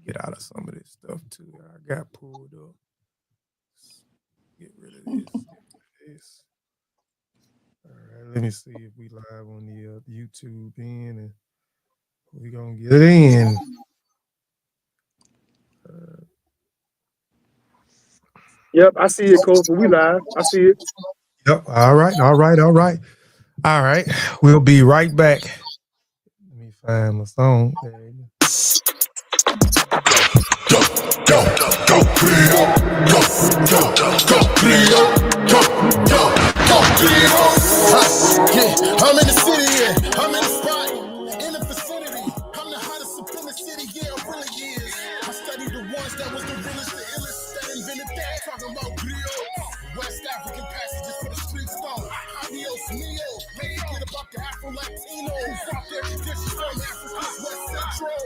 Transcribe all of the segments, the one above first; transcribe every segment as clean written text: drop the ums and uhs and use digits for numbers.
get out of some of this stuff too. I got pulled up. Get rid of this. Get rid of this. All right, let me see if we live on the YouTube end, and we gonna get it in. Uh, Yep, I see it, Coach. We live. I see it. yep. All right. All right. All right. All right. We'll be right back. Let me find my song. There you Yeah, I'm in the city, yeah. I'm in the spot, in the vicinity. I'm the hottest up in the city, yeah, it really is. I studied the ones that was the realest, the illest, that invented that. Talking about Griots, West African passages for the streets gone. Adios mio, make it get about the Afro-Latino. Fuck every dish from Africa's West Central.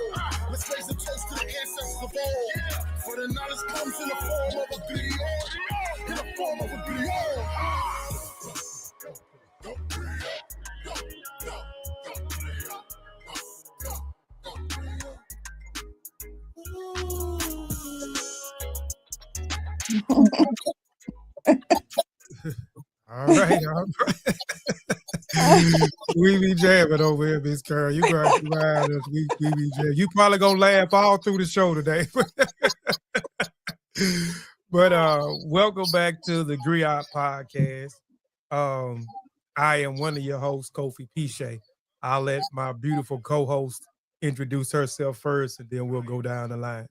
Let's raise a toast to the ancestors of old. For the knowledge comes in the form of a griot, in the form of a griot. all right. All right. We be jamming over here, Miss Carol. You got to ride us. We be jamming. You probably gonna laugh all through the show today. But welcome back to the Griot podcast. Um, I am one of your hosts, Kofi Piche. I'll let my beautiful co-host introduce herself first, and then we'll go down the line.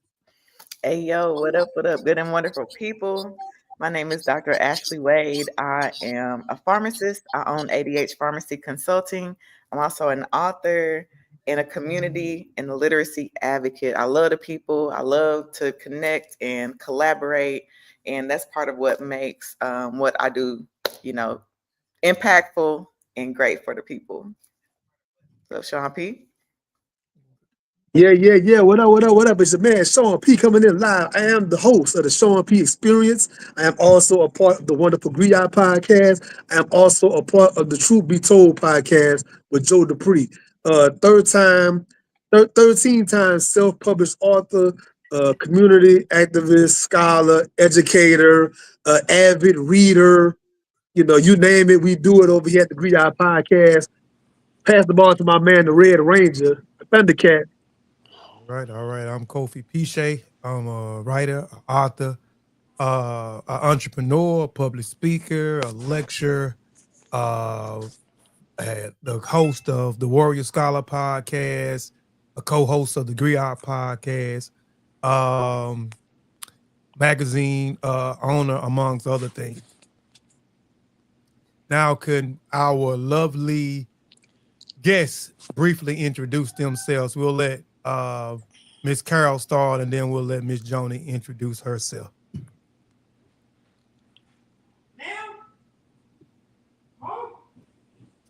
Hey, yo, what up, good and wonderful people? My name is Dr. Ashley Wade. I am a pharmacist. I own ADH Pharmacy Consulting. I'm also an author and a community and a literacy advocate. I love the people. I love to connect and collaborate. And that's part of what makes what I do, you know, impactful and great for the people. So, Sean P. Yeah. What up? It's your man Sean P coming in live. I am the host of the Sean P Experience. I am also a part of the Wonderful Griot podcast. I am also a part of the Truth Be Told podcast with Joe Dupree. Third time, 13 times self-published author, community activist, scholar, educator, avid reader. You know, you name it, we do it over here at the Griot podcast. Pass the ball to my man, the Red Ranger, the Thundercat. All right, all right. I'm Kofi Piche. I'm a writer, an author, an entrepreneur, a public speaker, a lecturer, uh, the host of the Warrior Scholar podcast, a co-host of the Griot podcast, um, magazine owner, amongst other things. Now, could our lovely guests briefly introduce themselves? We'll let Miss Carol start, and then we'll let Miss Jonnie introduce herself.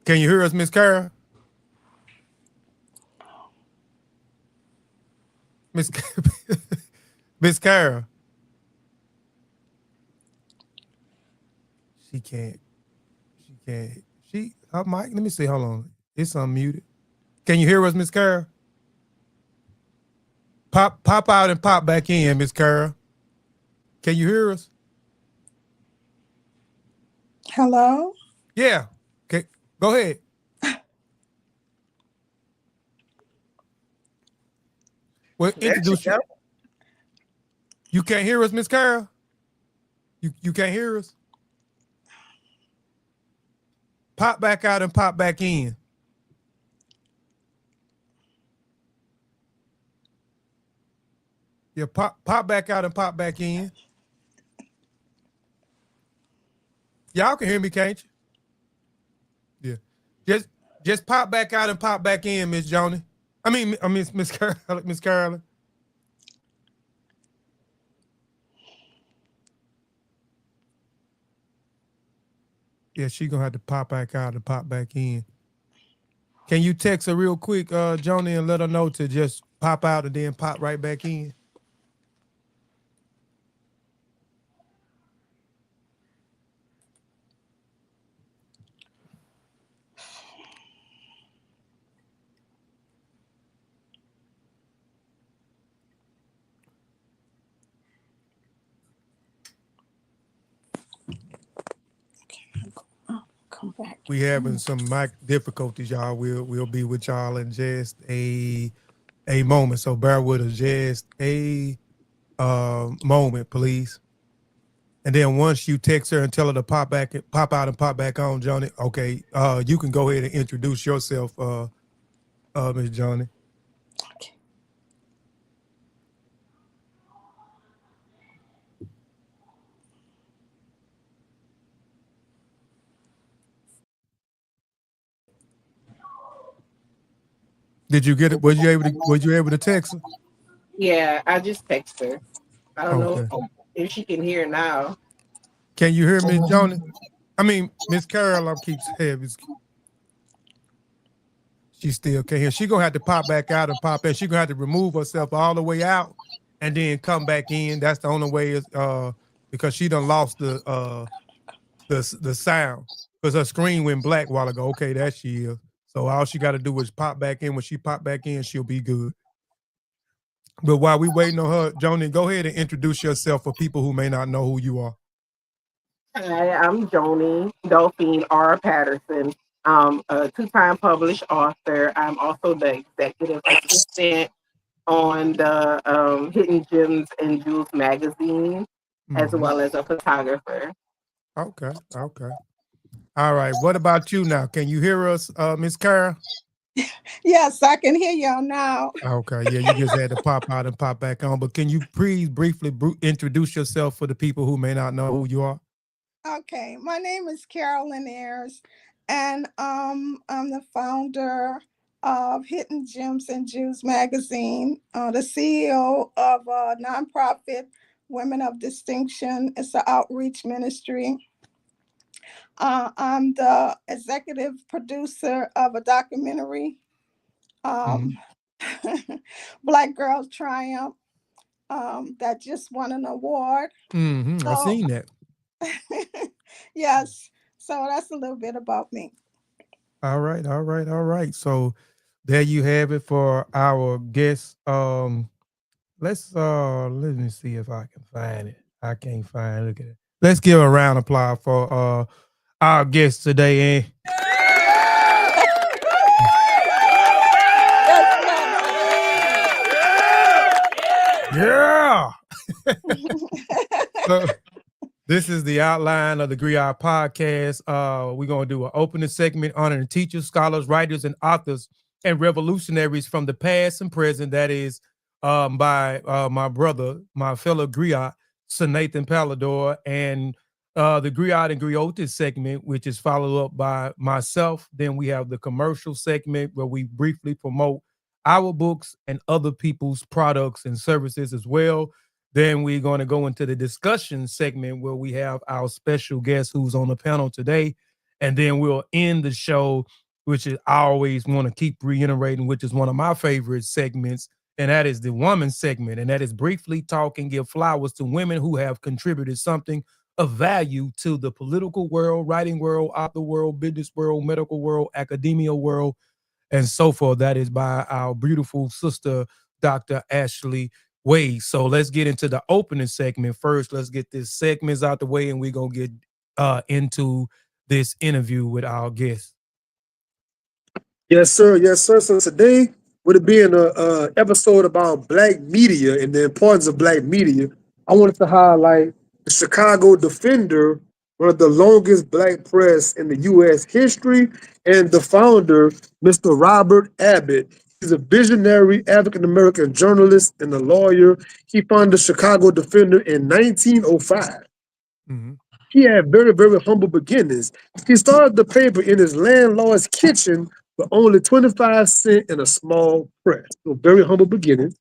Can you hear us, Miss Carol? Miss Miss Carol. She can't. She can't. She her mic. Let me see. Hold on. It's unmuted. Can you hear us, Miss Carol? Pop out and pop back in, Miss Carol. Can you hear us? Hello? Yeah. Okay. Go ahead. Well, There she introduce you. go. You can't hear us, Miss Carol? You can't hear us? Pop back out and pop back in. Yeah, pop back out and pop back in. Y'all can hear me, can't you? Yeah. Just pop back out and pop back in, Miss Jonnie. I mean Miss Carolyn. Miss Carolyn. Yeah, she gonna have to pop back out and pop back in. Can you text her real quick, Jonnie, and let her know to just pop out and then pop right back in? We having some mic difficulties, y'all. We'll be with y'all in just a moment. So bear with us just a moment, please. And then once you text her and tell her to pop out and pop back on, Johnny. Okay, you can go ahead and introduce yourself, Miss Johnny. Did you get it? Was you able to text her? Yeah, I just text her. I don't know Okay. if she can hear now. Can you hear Miss Johnny? I mean, Miss Carol, I keep saying she still can't hear. She gonna have to pop back out and pop in. She gonna have to remove herself all the way out and then come back in. That's the only way is because she done lost the sound because her screen went black a while ago. Okay, that she is. So all she got to do is pop back in. When she pop back in, she'll be good. But while we waiting on her, Joni, go ahead and introduce yourself for people who may not know who you are. Hi, I'm Jonnie Dauphine R. Patterson. I'm a two-time published author. I'm also the executive assistant on the Hidden Gems and Jewels magazine, as well as a photographer. Okay, okay. All right. What about you now? Can you hear us, Miss Carol? Yes, I can hear y'all now. Okay, yeah, you just had to pop out and pop back on. But can you please briefly introduce yourself for the people who may not know who you are? Okay, my name is Carolyn Ayers, and I'm the founder of Hidden Gems and Jews magazine, the CEO of a nonprofit Women of Distinction. It's an outreach ministry. I'm the executive producer of a documentary, Black Girls Triumph, that just won an award. I seen that. Yes. So that's a little bit about me. All right, all right, all right. So there you have it for our guest. Let me see if I can find it. I can't find it. Look at it. Let's give a round of applause for our guest today. Yeah. So, this is the outline of the Griot podcast. We're going to do an opening segment honoring teachers, scholars, writers, and authors and revolutionaries from the past and present. That is by my brother, my fellow Griot, Sir Nathan Pallador, and the Griot and Griots segment, which is followed up by myself. Then we have the commercial segment where we briefly promote our books and other people's products and services as well. Then we're going to go into the discussion segment where we have our special guest who's on the panel today. And then we'll end the show, which is I always want to keep reiterating, which is one of my favorite segments. And that is the woman segment. And that is briefly talk and give flowers to women who have contributed something of value to the political world, writing world, author world, business world, medical world, academia world, and so forth. That is by our beautiful sister, Dr. Ashley Wade. So let's get into the opening segment first. Let's get this segments out the way, and we're going to get into this interview with our guest. Yes, sir. Yes, sir. So today, with it being a episode about Black media and the importance of Black media, I wanted to highlight the Chicago Defender, one of the longest Black press in the U.S. history, and the founder, Mr. Robert Abbott. He's a visionary African-American journalist and a lawyer. He founded the Chicago Defender in 1905. He had very, very humble beginnings. He started the paper in his landlord's kitchen for only 25 cents in a small press. So very humble beginnings.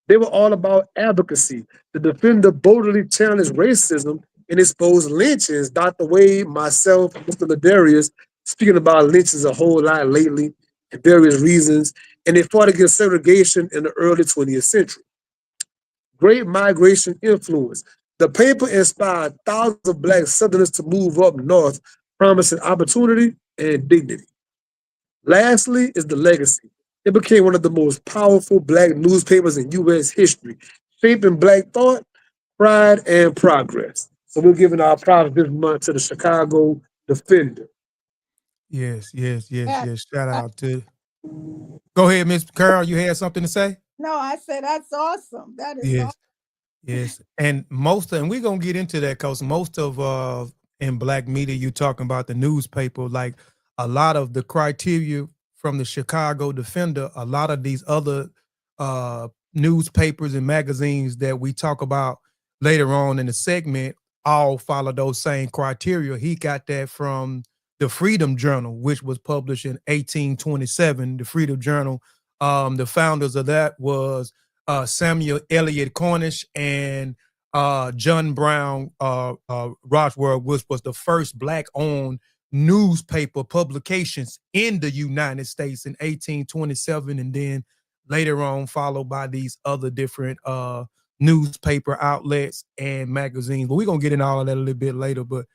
They were all about advocacy. The Defender boldly challenged racism and exposed lynchings. Dr. Wade, myself, Mr. Ladarius, speaking about lynchings a whole lot lately and various reasons. And they fought against segregation in the early 20th century. Great migration influence. The paper inspired thousands of Black Southerners to move up north, promising opportunity and dignity. Lastly is the legacy. It became one of the most powerful Black newspapers in U.S. history, shaping Black thought, pride, and progress. So we're giving our props this month to the Chicago Defender. Yes, yes, yes, That, yes. Shout that out to. Go ahead, Miss Carol. You had something to say? no, I said that's awesome. That is awesome. Yes. Yes, and and we're gonna get into that because most of in black media, you talking about the newspaper, like a lot of the criteria from the Chicago Defender, a lot of these other newspapers and magazines that we talk about later on in the segment all follow those same criteria. He got that from the Freedom Journal, which was published in 1827. The Freedom Journal, the founders of that was Samuel Eliot Cornish and John Brown Rochworth, which was the first black-owned newspaper publications in the United States in 1827, and then later on followed by these other different newspaper outlets and magazines. But we're gonna get into all of that a little bit later. But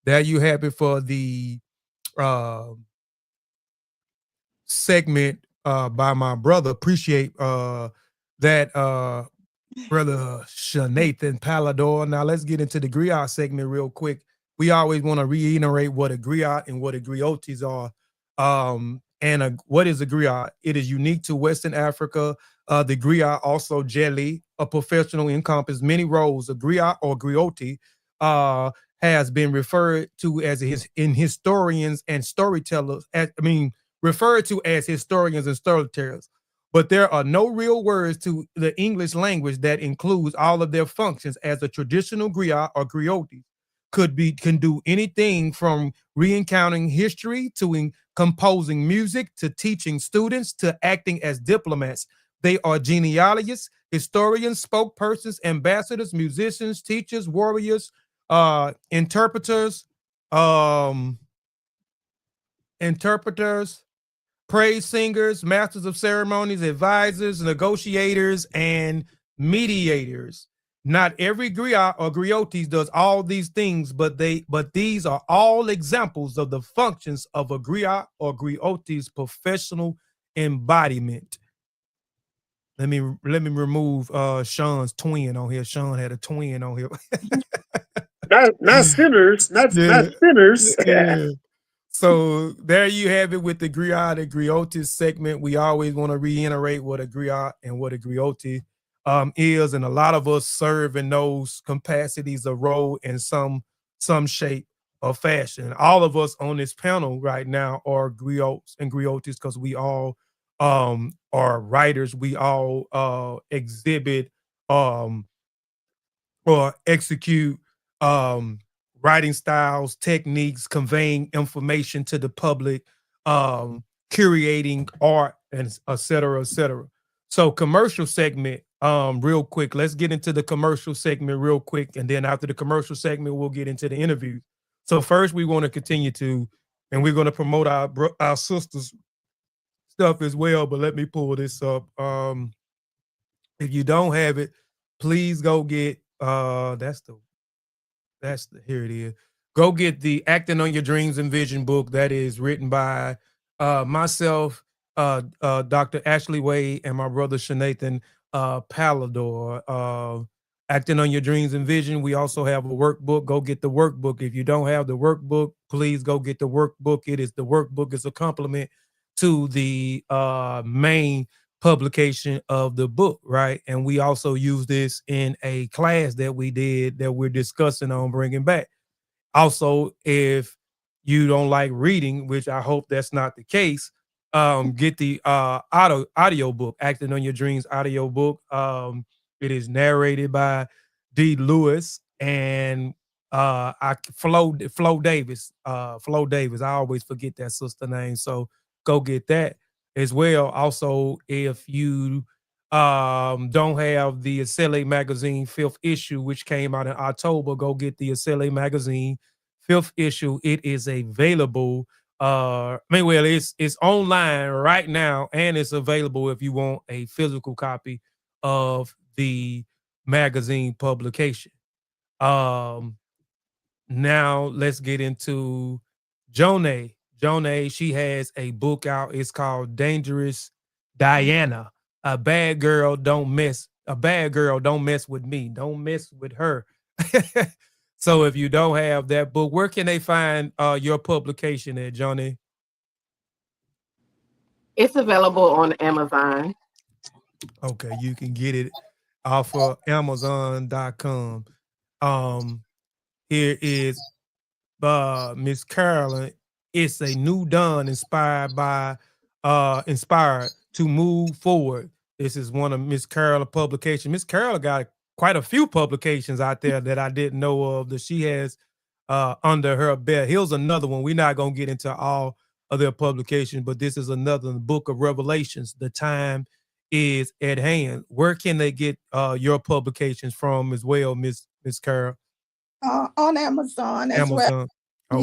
there you have it for the uh, segment by my brother. Appreciate that brother Nathan Palador. Now let's get into the griot segment real quick. We always want to reiterate what a griot and what a griotis are. What is a griot? It is unique to Western Africa. The griot, also jelly, a professional encompass many roles. A griot or grioti has been referred to as in historians and storytellers. Referred to as historians and storytellers, but there are no real words to the English language that includes all of their functions. As a traditional griot or grioti can do anything from re-encountering history to composing music to teaching students to acting as diplomats. They are genealogists, historians, spokespersons, ambassadors, musicians, teachers, warriors, interpreters, interpreters, praise singers, masters of ceremonies, advisors, negotiators, and mediators. Not every griot or griotis does all these things, but these are all examples of the functions of a griot or grioti's professional embodiment. Let me remove Sean's twin on here. Sean had a twin on here. Not sinners, not Yeah, sinners. yeah. So there you have it with the griot and griotis segment. We always want to reiterate what a griot and what a grioti is, and a lot of us serve in those capacities, a role in some shape or fashion. All of us on this panel right now are griots and griotis because we all are writers. We all exhibit or execute um, writing styles, techniques, conveying information to the public, curating art, and et cetera, et cetera. So commercial segment, real quick. Let's get into the commercial segment real quick. And then after the commercial segment, we'll get into the interviews. So first we want to continue to, and we're going to promote our sisters stuff as well. But let me pull this up. If you don't have it, please go get here it is. Go get the Acting on Your Dreams and Vision book that is written by myself, Dr. Ashley Wade, and my brother Shanathan Palador. Acting on Your Dreams and Vision. We also have a workbook. Go get the workbook. If you don't have the workbook, please go get the workbook. The workbook is a complement to the main publication of the book, right? And we also use this in a class that we did that we're discussing on bringing back. Also, if you don't like reading, which I hope that's not the case, get the audio book, Acting on Your Dreams audio book. It is narrated by D. Lewis and Flo Davis. Flo Davis. I always forget that sister name. So go get that as well. Also, if you don't have the SLA magazine 5th issue, which came out in October, go get the SLA magazine 5th issue. It is available. It's online right now, and it's available if you want a physical copy of the magazine publication. Now let's get into Jonnie. Jonnie, she has a book out. It's called Dangerous Diana. A bad girl don't mess with me. Don't mess with her. So if you don't have that book, where can they find your publication at, Johnny? It's available on Amazon. Okay, you can get it off of Amazon.com. Um, Here is Miss Carolyn. It's a new dawn inspired to move forward. This is one of Miss Carolyn publications. Miss Carolyn got quite a few publications out there that I didn't know of that she has under her belt. Here's another one. We're not gonna get into all of their publications, but this is another book of Revelations. The time is at hand. Where can they get your publications from as well, Miss Carol? On Amazon as well. Amazon.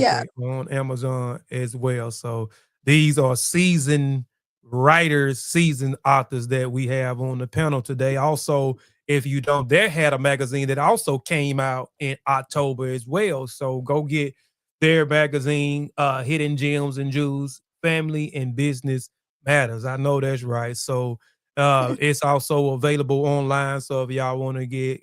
Yeah. Okay, on Amazon as well. So these are seasoned writers, seasoned authors that we have on the panel today. Also, if you don't, they had a magazine that also came out in October as well. So go get their magazine, Hidden Gems and Jewels, Family and Business Matters. I know that's right. So it's also available online. So if y'all want to get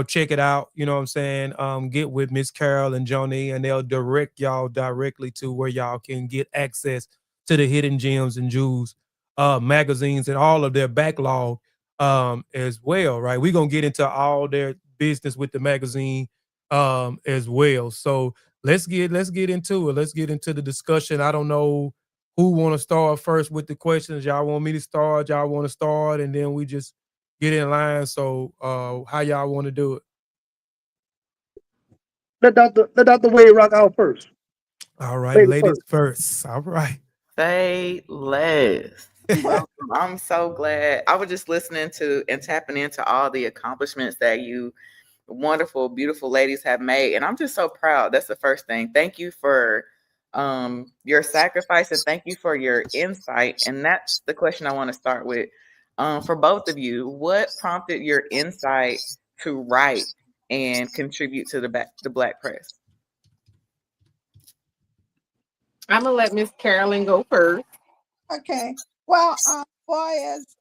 check it out. You know what I'm saying? Get with Miss Carol and Johnny, and they'll direct y'all directly to where y'all can get access to the Hidden Gems and Jewels magazines and all of their backlog as well, right? We're gonna get into all their business with the magazine as well. So let's get into it. Let's get into the discussion. I don't know who want to start first with the questions. Y'all want me to start? Y'all want to start, and then we just get in line. So how y'all want to do it? Let Dr. Wade rock out first. All right, Lady ladies first. first. All right. Say less. Welcome. I'm so glad. I was just listening to and tapping into all the accomplishments that you wonderful, beautiful ladies have made. And I'm just so proud. That's the first thing. Thank you for your sacrifice and thank you for your insight. And that's the question I want to start with. For both of you, what prompted your insight to write and contribute to the Black press? I'm gonna let Miss Carolyn go first. Okay. Well, far as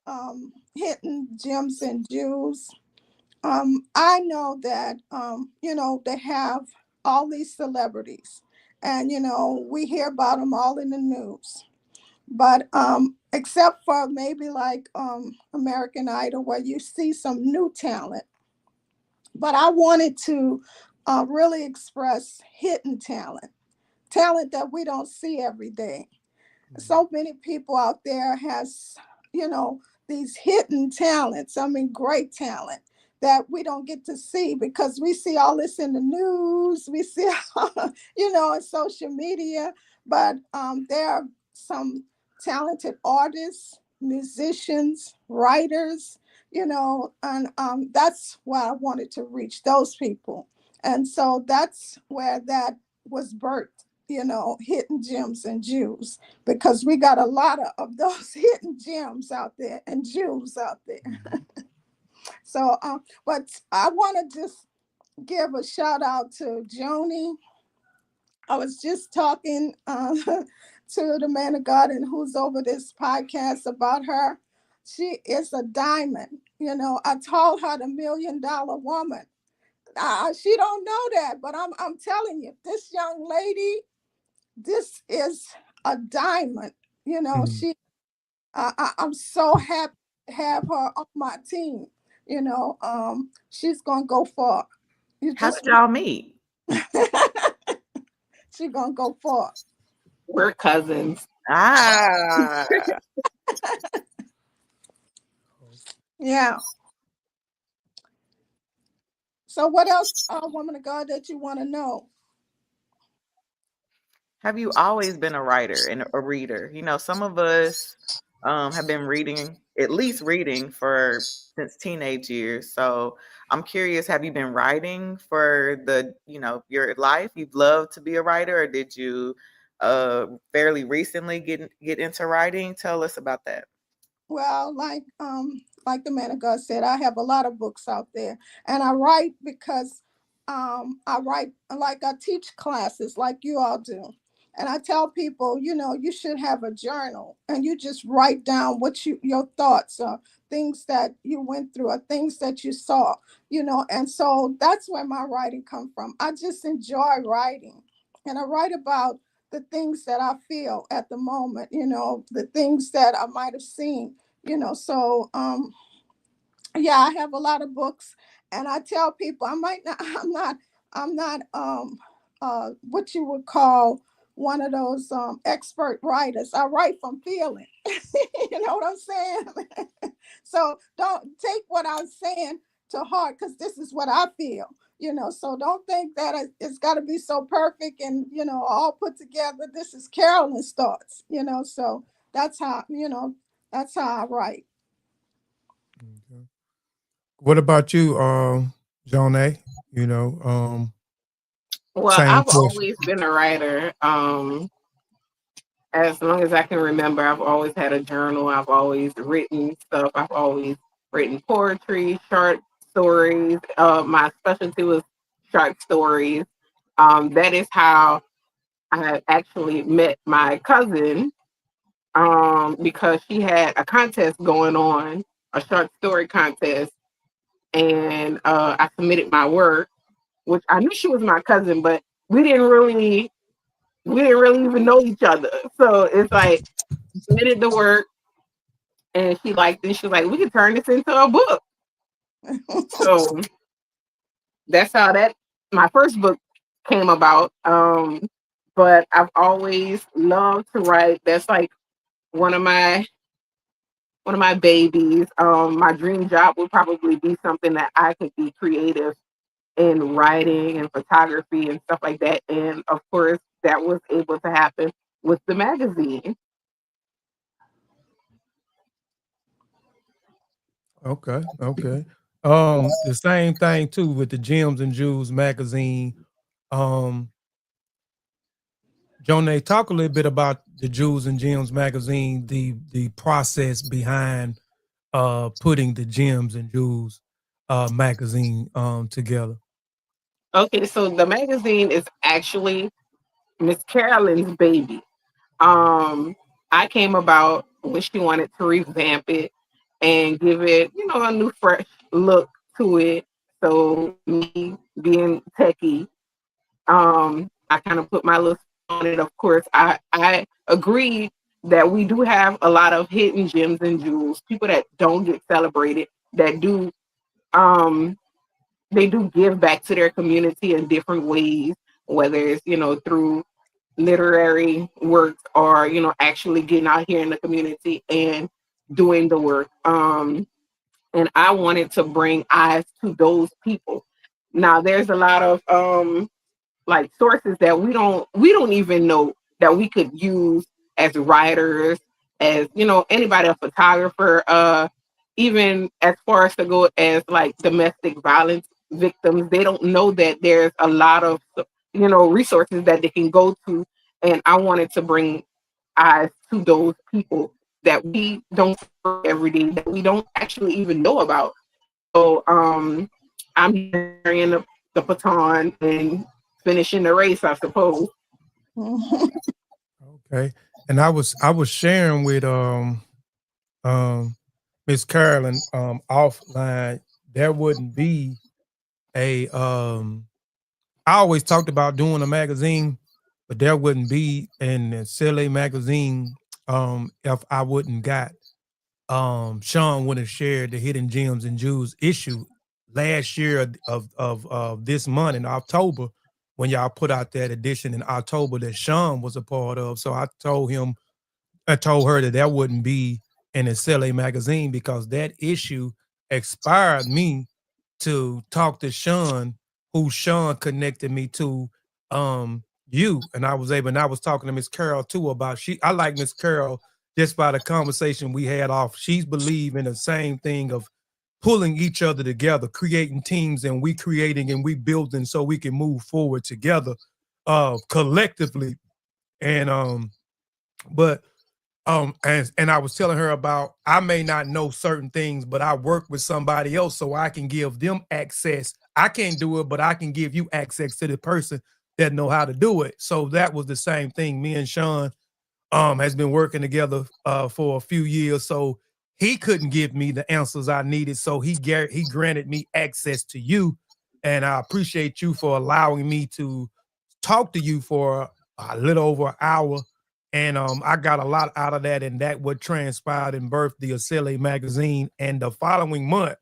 Hidden Gems and Jewels, I know that they have all these celebrities, and we hear about them all in the news. But except for maybe like American Idol, where you see some new talent. But I wanted to really express hidden talent that we don't see every day. So many people out there has these hidden talents, I mean great talent that we don't get to see because we see all this in the news, we see in social media. But there are some talented artists, musicians, writers, and that's why I wanted to reach those people. And so that's where that was birthed, hidden gems and Jews, because we got a lot of those hidden gems out there and Jews out there. So, but I want to just give a shout out to Joni. I was just talking to the man of God and who's over this podcast about her. She is a diamond. I told her the $1 million woman. She don't know that, but I'm telling you, this young lady, this is a diamond. Mhm. She I'm so happy to have her on my team. She's gonna go far. You How just did y'all meet? she's gonna go far. We're cousins. Ah, Yeah. So what else, woman of God, that you want to know? have you always been a writer and a reader? Some of us have been reading, at least reading for since teenage years. So I'm curious, have you been writing for your life? You've loved to be a writer, or did you fairly recently get into writing? Tell us about that. Well, like the man of God said, I have a lot of books out there, and I write because I write like I teach classes like you all do. And I tell people, you should have a journal and you just write down what your thoughts are, things that you went through or things that you saw, and so that's where my writing come from. I just enjoy writing, and I write about the things that I feel at the moment, the things that I might have seen, so yeah, I have a lot of books, and I tell people I might not, I'm not what you would call one of those expert writers. I write from feeling. You know what I'm saying? So don't take what I'm saying to heart, because this is what I feel. So don't think that it's got to be so perfect and all put together. This is Carolyn's thoughts. So that's how I write. Okay. What about you, Jonnie? Well, Same I've question. always been a writer. As long as I can remember, I've always had a journal. I've always written stuff. I've always written poetry, short stories. My specialty was short stories. That is how I actually met my cousin, because she had a contest going on, a short story contest, and I submitted my work, which I knew she was my cousin, but we didn't really even know each other. So it's like submitted the work, and she liked it. She was like, "We could turn this into a book." So that's how that my first book came about. But I've always loved to write. That's like one of my one of my babies. My dream job would probably be something that I could be creative in writing and photography and stuff like that. And of course, that was able to happen with the magazine. Okay, okay. The same thing too with the Gems and Jewels magazine. Um, Jonay, talk a little bit about the Jewels and Gems magazine, the process behind putting the Gems and Jewels magazine together. Okay, so the magazine is actually Miss Carolyn's baby. Um, I came about when she wanted to revamp it and give it, a new fresh look to it. So me being techie, I kind of put my little spin on it. Of course, I agree that we do have a lot of hidden gems and jewels, people that don't get celebrated, that do um they do give back to their community in different ways, whether it's through literary works or actually getting out here in the community and doing the work. And I wanted to bring eyes to those people. Now there's a lot of like sources that we don't even know that we could use as writers, as anybody, a photographer, even as far as to go as like domestic violence victims. They don't know that there's a lot of resources that they can go to, and I wanted to bring eyes to those people that we don't see every day, that we don't actually even know about. So I'm carrying the baton and finishing the race, I suppose. Okay. And I was sharing with um Miss Carolyn offline, there wouldn't be a I always talked about doing a magazine, but there wouldn't be an SLA magazine if I wouldn't got Sean would have shared the Hidden Gems and Jewels issue last year of this month in October, when y'all put out that edition in October that Sean was a part of. So I told her that wouldn't be in a SLA magazine because that issue expired me to talk to Sean, who Sean connected me to you. And I was able, and I was talking to Miss Carol too about I like Miss Carol just by the conversation we had off. She's believe in the same thing of pulling each other together, creating teams, and we creating and we building so we can move forward together collectively. And but and I was telling her about, I may not know certain things, but I work with somebody else so I can give them access. I can't do it, but I can give you access to the person that know how to do it. So that was the same thing. Me and Sean has been working together for a few years. So he couldn't give me the answers I needed. So he granted me access to you. And I appreciate you for allowing me to talk to you for a little over an hour. And I got a lot out of that. And that what transpired and birthed the Asile magazine. And the following month,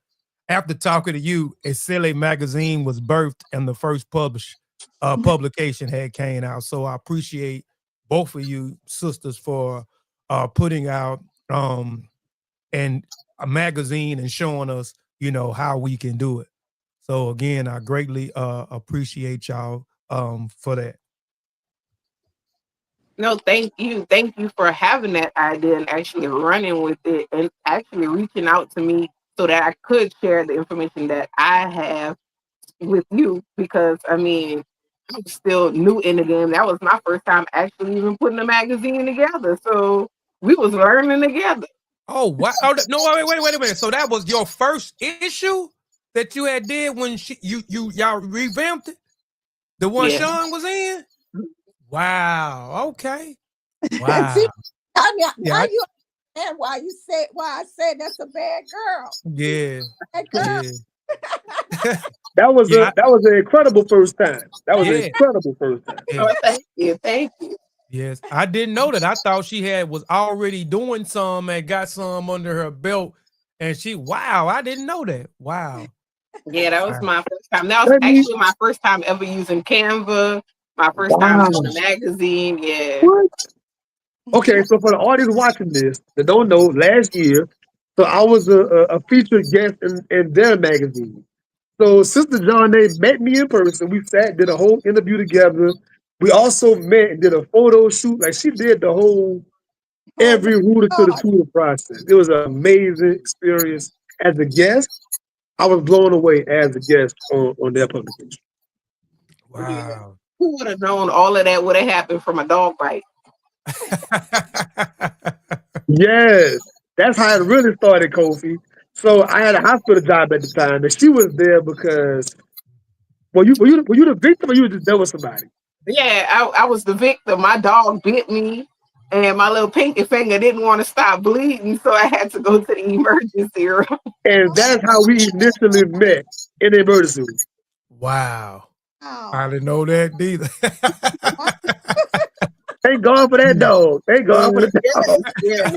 after talking to you, Asile magazine was birthed and the first publication had came out. So I appreciate both of you sisters for putting out and a magazine and showing us, how we can do it. So again, I greatly appreciate y'all for that. No, thank you. Thank you for having that idea and actually running with it and actually reaching out to me so that I could share the information that I have with you. Because I'm still new in the game. That was my first time actually even putting a magazine together. So we was learning together. Oh, what? Oh, no, wait a minute. So that was your first issue that you had did when y'all revamped it? The one Sean was in? Wow. Okay. Wow. See, Tanya, Yeah, you understand why I said that's a bad girl. yeah. Bad girl. Yeah. That was an incredible first time. That was an Yeah. incredible first time. Yeah. Oh, thank you. Thank you. Yes. I didn't know that. I thought she was already doing some and got some under her belt. And wow, I didn't know that. Wow. Yeah, that was my first time. That was actually my first time ever using Canva. My first time doing a magazine. Yeah. What? Okay, so for the audience watching this that don't know, last year, so I was a featured guest in their magazine. So Sister Jonnie met me in person. We sat, did a whole interview together. We also met and did a photo shoot. Like she did the whole every rooter to the tutor process. It was an amazing experience as a guest. I was blown away as a guest on their publication. Wow. Who would have known all of that would have happened from a dog bite? Yes, that's how it really started, Kofi. So I had a hospital job at the time, and she was there because were you the victim or you were just there with somebody? Yeah, I was the victim. My dog bit me, and my little pinky finger didn't want to stop bleeding, so I had to go to the emergency room. And that's how we initially met in the emergency room. Wow. Oh. I didn't know that neither. Thank God for that dog. Thank God for the dog. Yeah.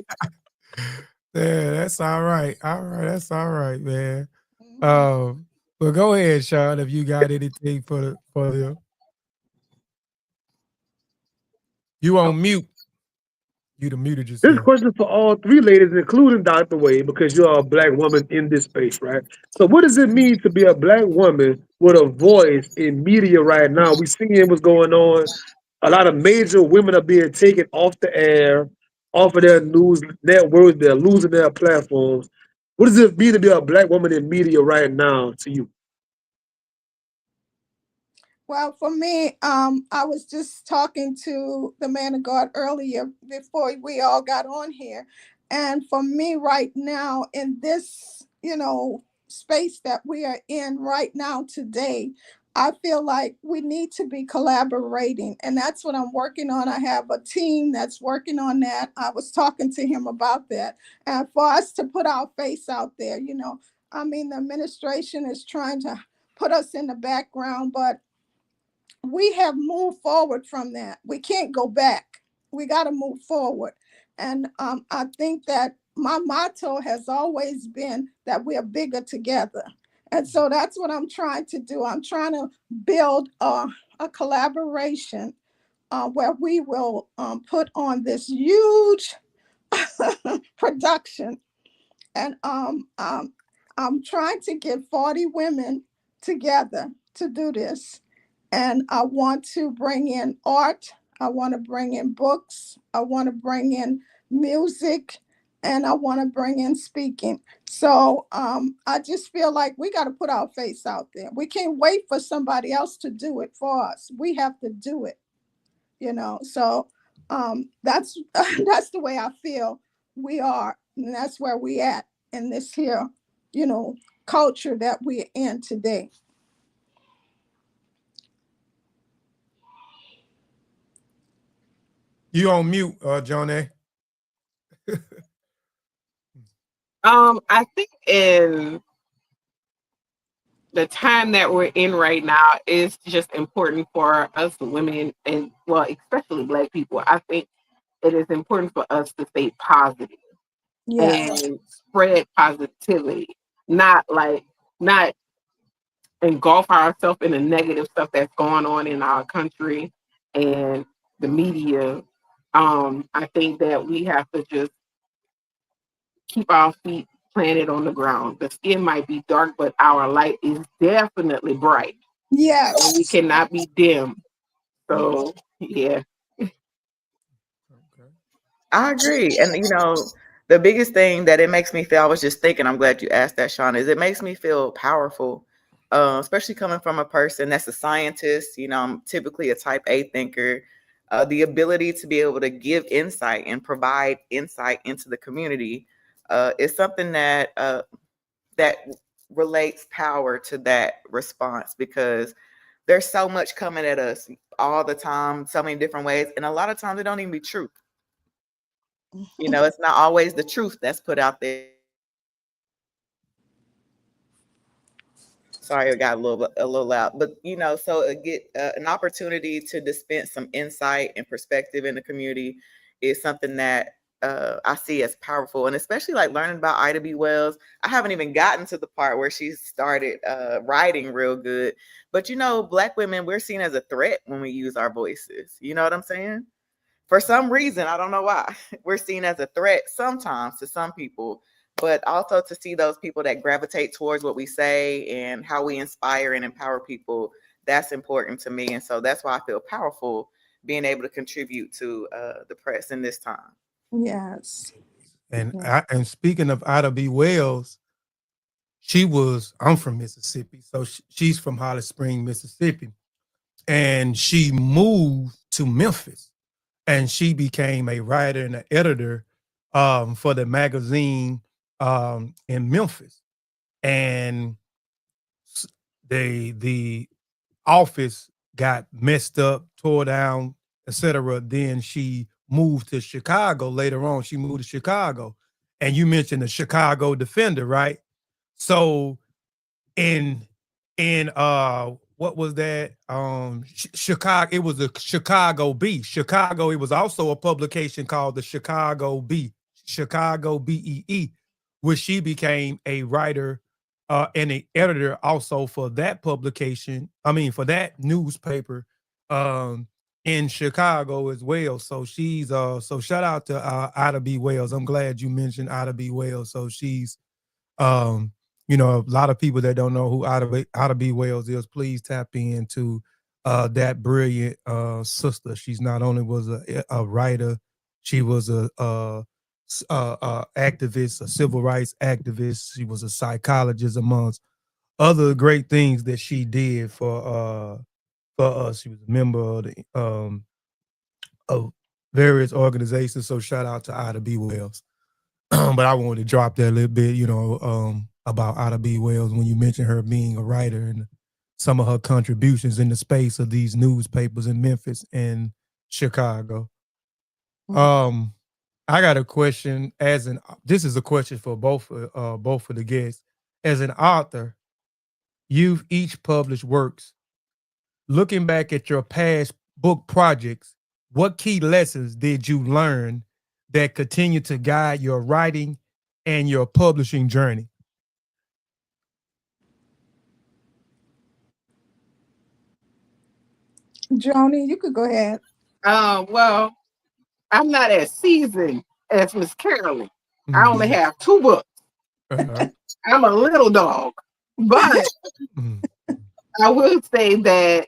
Yeah, that's all right. All right, that's all right, man. But go ahead, Sean, if you got anything for the you on mute. You the muted yourself. This question for all three ladies, including Dr. Wade, because you're a Black woman in this space, right? So what does it mean to be a Black woman with a voice in media right now? We seeing what's going on. A lot of major women are being taken off the air, off of their news networks. They're losing their platforms. What does it mean to be a Black woman in media right now to you? Well, for me, I was just talking to the man of God earlier before we all got on here. And for me right now in this, space that we are in right now today, I feel like we need to be collaborating. And that's what I'm working on. I have a team that's working on that. I was talking to him about that. And for us to put our face out there, the administration is trying to put us in the background, but we have moved forward from that. We can't go back. We got to move forward. And I think that my motto has always been that we are bigger together. And so that's what I'm trying to do. I'm trying to build a collaboration where we will put on this huge production. And I'm trying to get 40 women together to do this. And I want to bring in art. I want to bring in books. I want to bring in music. And I want to bring in speaking. So I just feel like we got to put our face out there. We can't wait for somebody else to do it for us. We have to do it, So that's that's the way I feel we are. And that's where we at in this here, culture that we're in today. You on mute, Jonnie. I think in the time that we're in right now is just important for us women and well, especially Black people. I think it is important for us to stay positive Yes. and spread positivity, not not engulf ourselves in the negative stuff that's going on in our country and the media. I think that we have to just keep our feet planted on the ground. The skin might be dark, but our light is definitely bright. And we Yes. cannot be dim. So yeah. Okay. I agree. And the biggest thing that it makes me feel, I was just thinking, I'm glad you asked that, Sean, is it makes me feel powerful, especially coming from a person that's a scientist. I'm typically a type A thinker. The ability to be able to give insight and provide insight into the community is something that relates power to that response, because there's so much coming at us all the time, so many different ways. And a lot of times it don't even be truth. It's not always the truth that's put out there. Sorry, it got a little loud, but so it get an opportunity to dispense some insight and perspective in the community is something that I see as powerful, and especially like learning about Ida B. Wells. I haven't even gotten to the part where she started writing real good, but Black women, we're seen as a threat when we use our voices. You know what I'm saying? For some reason, I don't know why, we're seen as a threat sometimes to some people, but also to see those people that gravitate towards what we say and how we inspire and empower people, that's important to me. And so that's why I feel powerful being able to contribute to the press in this time. Yes. And Yeah. and speaking of Ida B. Wells, I'm from Mississippi, so she's from Holly Springs, Mississippi, and she moved to Memphis, and she became a writer and an editor for the magazine in Memphis, and the office got messed up, tore down, etc. Then she moved to Chicago. Later on, she moved to Chicago, and you mentioned the Chicago Defender, right? So in what was that? Chicago. It was the Chicago Bee. Chicago. It was also a publication called the Chicago Bee, Chicago BEE, where she became a writer and an editor also for that publication. I mean, for that newspaper um, in Chicago as well. So she's so shout out to Ida B. Wells. I'm glad you mentioned Ida B. Wells. So she's um, a lot of people that don't know who Ida B. Wells is, please tap into that brilliant sister. She's not only was a writer, she was a activist, a civil rights activist. She was a psychologist, amongst other great things that she did for us. She was a member of various organizations. So shout out to Ida B. Wells. But I wanted to drop that a little bit, about Ida B. Wells when you mentioned her being a writer and some of her contributions in the space of these newspapers in Memphis and Chicago. Um, I got a question. This is a question for both of the guests. As an author, you've each published works. Looking back at your past book projects, what key lessons did you learn that continue to guide your writing and your publishing journey? Joni, you could go ahead. Well, I'm not as seasoned as Miss Carolyn. I only Mhm. have 2 books. Uh-huh. I'm a little dog. But Mhm. I will say that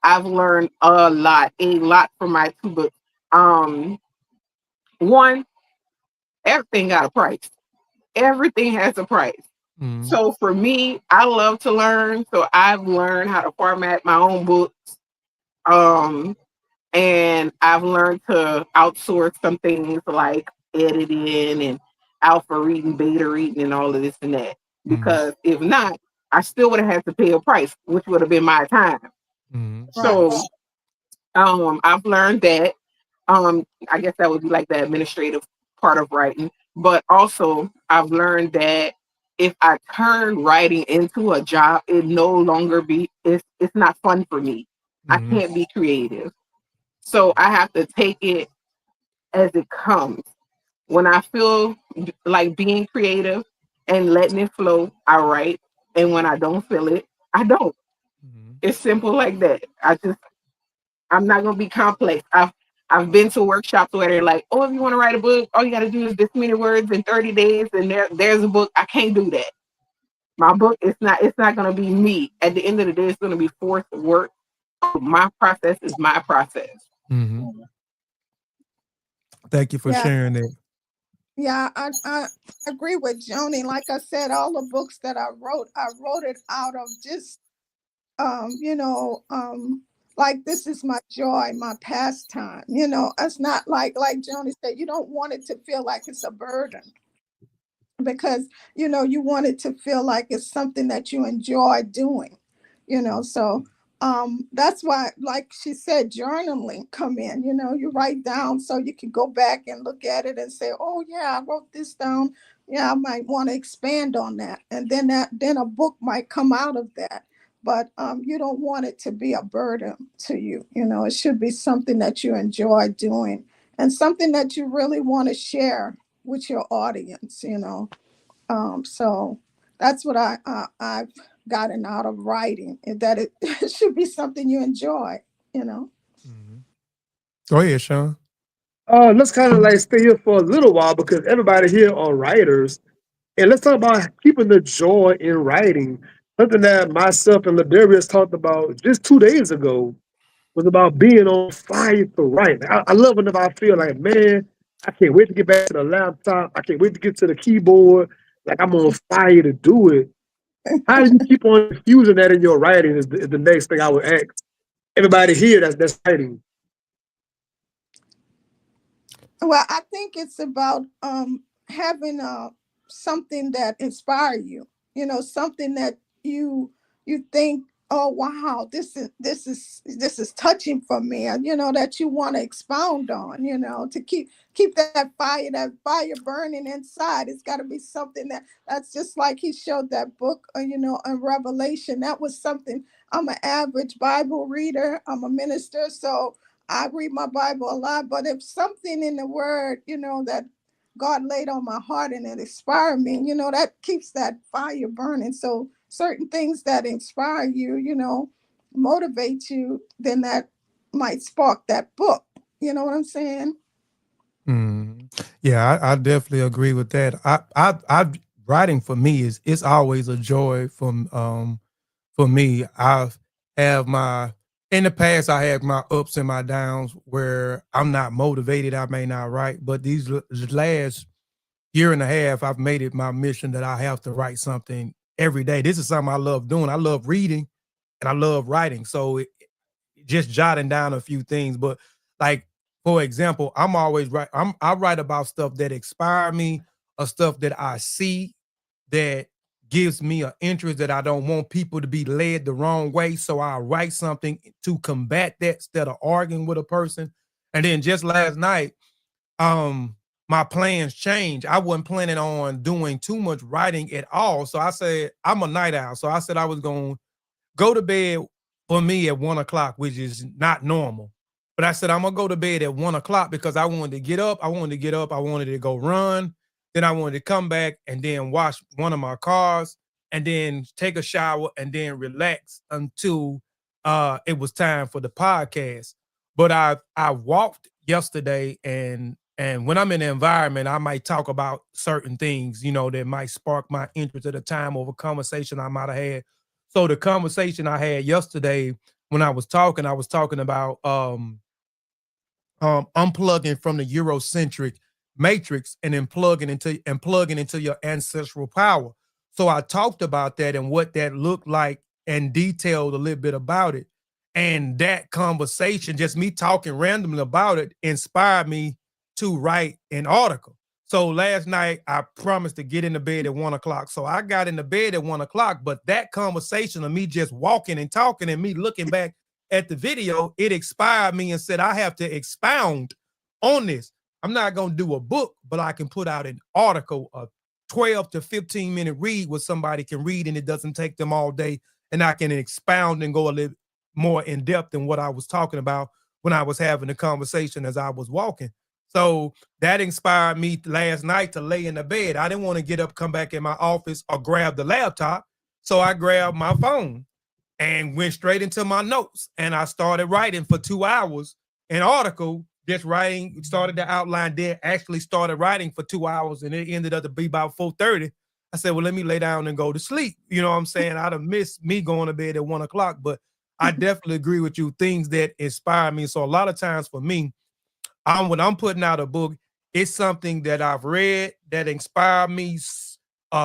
I've learned a lot from my 2 books. One, everything got a price. Everything has a price. Mhm. So for me, I love to learn. So I've learned how to format my own books. Um, and I've learned to outsource some things like editing and alpha reading, beta reading, and all of this and that. Mhm. Because if not, I still would have had to pay a price, which would have been my time. Mhm. Right. So I've learned that. I guess that would be like the administrative part of writing. But also, I've learned that if I turn writing into a job, it no longer it's not fun for me. I Mm-hmm. can't be creative. So I have to take it as it comes. When I feel like being creative and letting it flow, I write. And when I don't feel it, I don't. Mm-hmm. It's simple like that. I'm not gonna be complex. I've been to workshops where they're like, oh, if you want to write a book, all you gotta do is this many words in 30 days, and there's a book. I can't do that. My book it's not gonna be me. At the end of the day, it's gonna be forced work. My process is my process. Mm-hmm. Thank you for Yeah, sharing that. yeah, I agree with Joni. Like I said, all the books that I wrote it out of just you know, like this is my joy, my pastime. It's not like Joni said, you don't want it to feel like it's a burden, because you want it to feel like it's something that you enjoy doing. So that's why, like she said, journaling come in. You write down so you can go back and look at it and say, oh yeah, I wrote this down. Yeah, I might want to expand on that, and then a book might come out of that. But you don't want it to be a burden to you. It should be something that you enjoy doing, and something that you really want to share with your audience. So that's what I've gotten out of writing, that it should be something you enjoy. Mm-hmm. Go ahead, Sean. Let's kind of like stay here for a little while because everybody here are writers. And let's talk about keeping the joy in writing. Something that myself and Ladarius talked about just 2 days ago was about being on fire to write. I love whenever I feel like, man, I can't wait to get back to the laptop. I can't wait to get to the keyboard. Like I'm on fire to do it. How do you keep on infusing that in your writing is the next thing I would ask everybody here that's writing. Well, I think it's about having something that inspire you. Something that you think, oh wow, this is touching for me, and that you want to expound on. To keep that fire burning inside. It's got to be something that's just like he showed that book, in Revelation. That was something. I'm an average Bible reader. I'm a minister, so I read my Bible a lot, but if something in the word, that God laid on my heart and it inspired me, that keeps that fire burning. So certain things that inspire you, motivate you, then that might spark that book. You know what I'm saying? Mm. Yeah, I definitely agree with that. I writing for me is it's always a joy for me. I've have my in the past I had my ups and my downs where I'm not motivated. I may not write, but these last year and a half, I've made it my mission that I have to write something every day. This is something I love doing. I love reading and I love writing. So just jotting down a few things. But like for example, I'm always right. I write about stuff that inspire me, or stuff that I see that gives me an interest that I don't want people to be led the wrong way. So I write something to combat that instead of arguing with a person. And then just last night, my plans changed. I wasn't planning on doing too much writing at all. So I said, I'm a night owl. So I said I was going to go to bed for me at 1 o'clock, which is not normal. But I said, I'm going to go to bed at 1 o'clock because I wanted to get up. I wanted to get up. I wanted to go run. Then I wanted to come back and then wash one of my cars and then take a shower and then relax until it was time for the podcast. But I walked yesterday, and when I'm in the environment, I might talk about certain things, that might spark my interest at a time of a conversation I might have had. So the conversation I had yesterday when I was talking about unplugging from the Eurocentric matrix and then plugging into your ancestral power. So I talked about that and what that looked like and detailed a little bit about it. And that conversation, just me talking randomly about it, inspired me to write an article. So last night I promised to get into bed at 1 o'clock. So I got into bed at 1 o'clock, but that conversation of me just walking and talking and me looking back at the video, it inspired me and said, I have to expound on this. I'm not going to do a book, but I can put out an article, a 12 to 15 minute read where somebody can read and it doesn't take them all day. And I can expound and go a little more in depth than what I was talking about when I was having the conversation as I was walking. So that inspired me last night to lay in the bed. I didn't want to get up, come back in my office or grab the laptop. So I grabbed my phone and went straight into my notes. And I started writing for 2 hours, an article, just writing, started the outline there, actually started writing for 2 hours, and it ended up to be about 4:30. I said, well, let me lay down and go to sleep. You know what I'm saying? I'd have missed me going to bed at 1 o'clock, but I definitely agree with you, things that inspire me. So a lot of times for me, when I'm putting out a book, it's something that I've read that inspired me,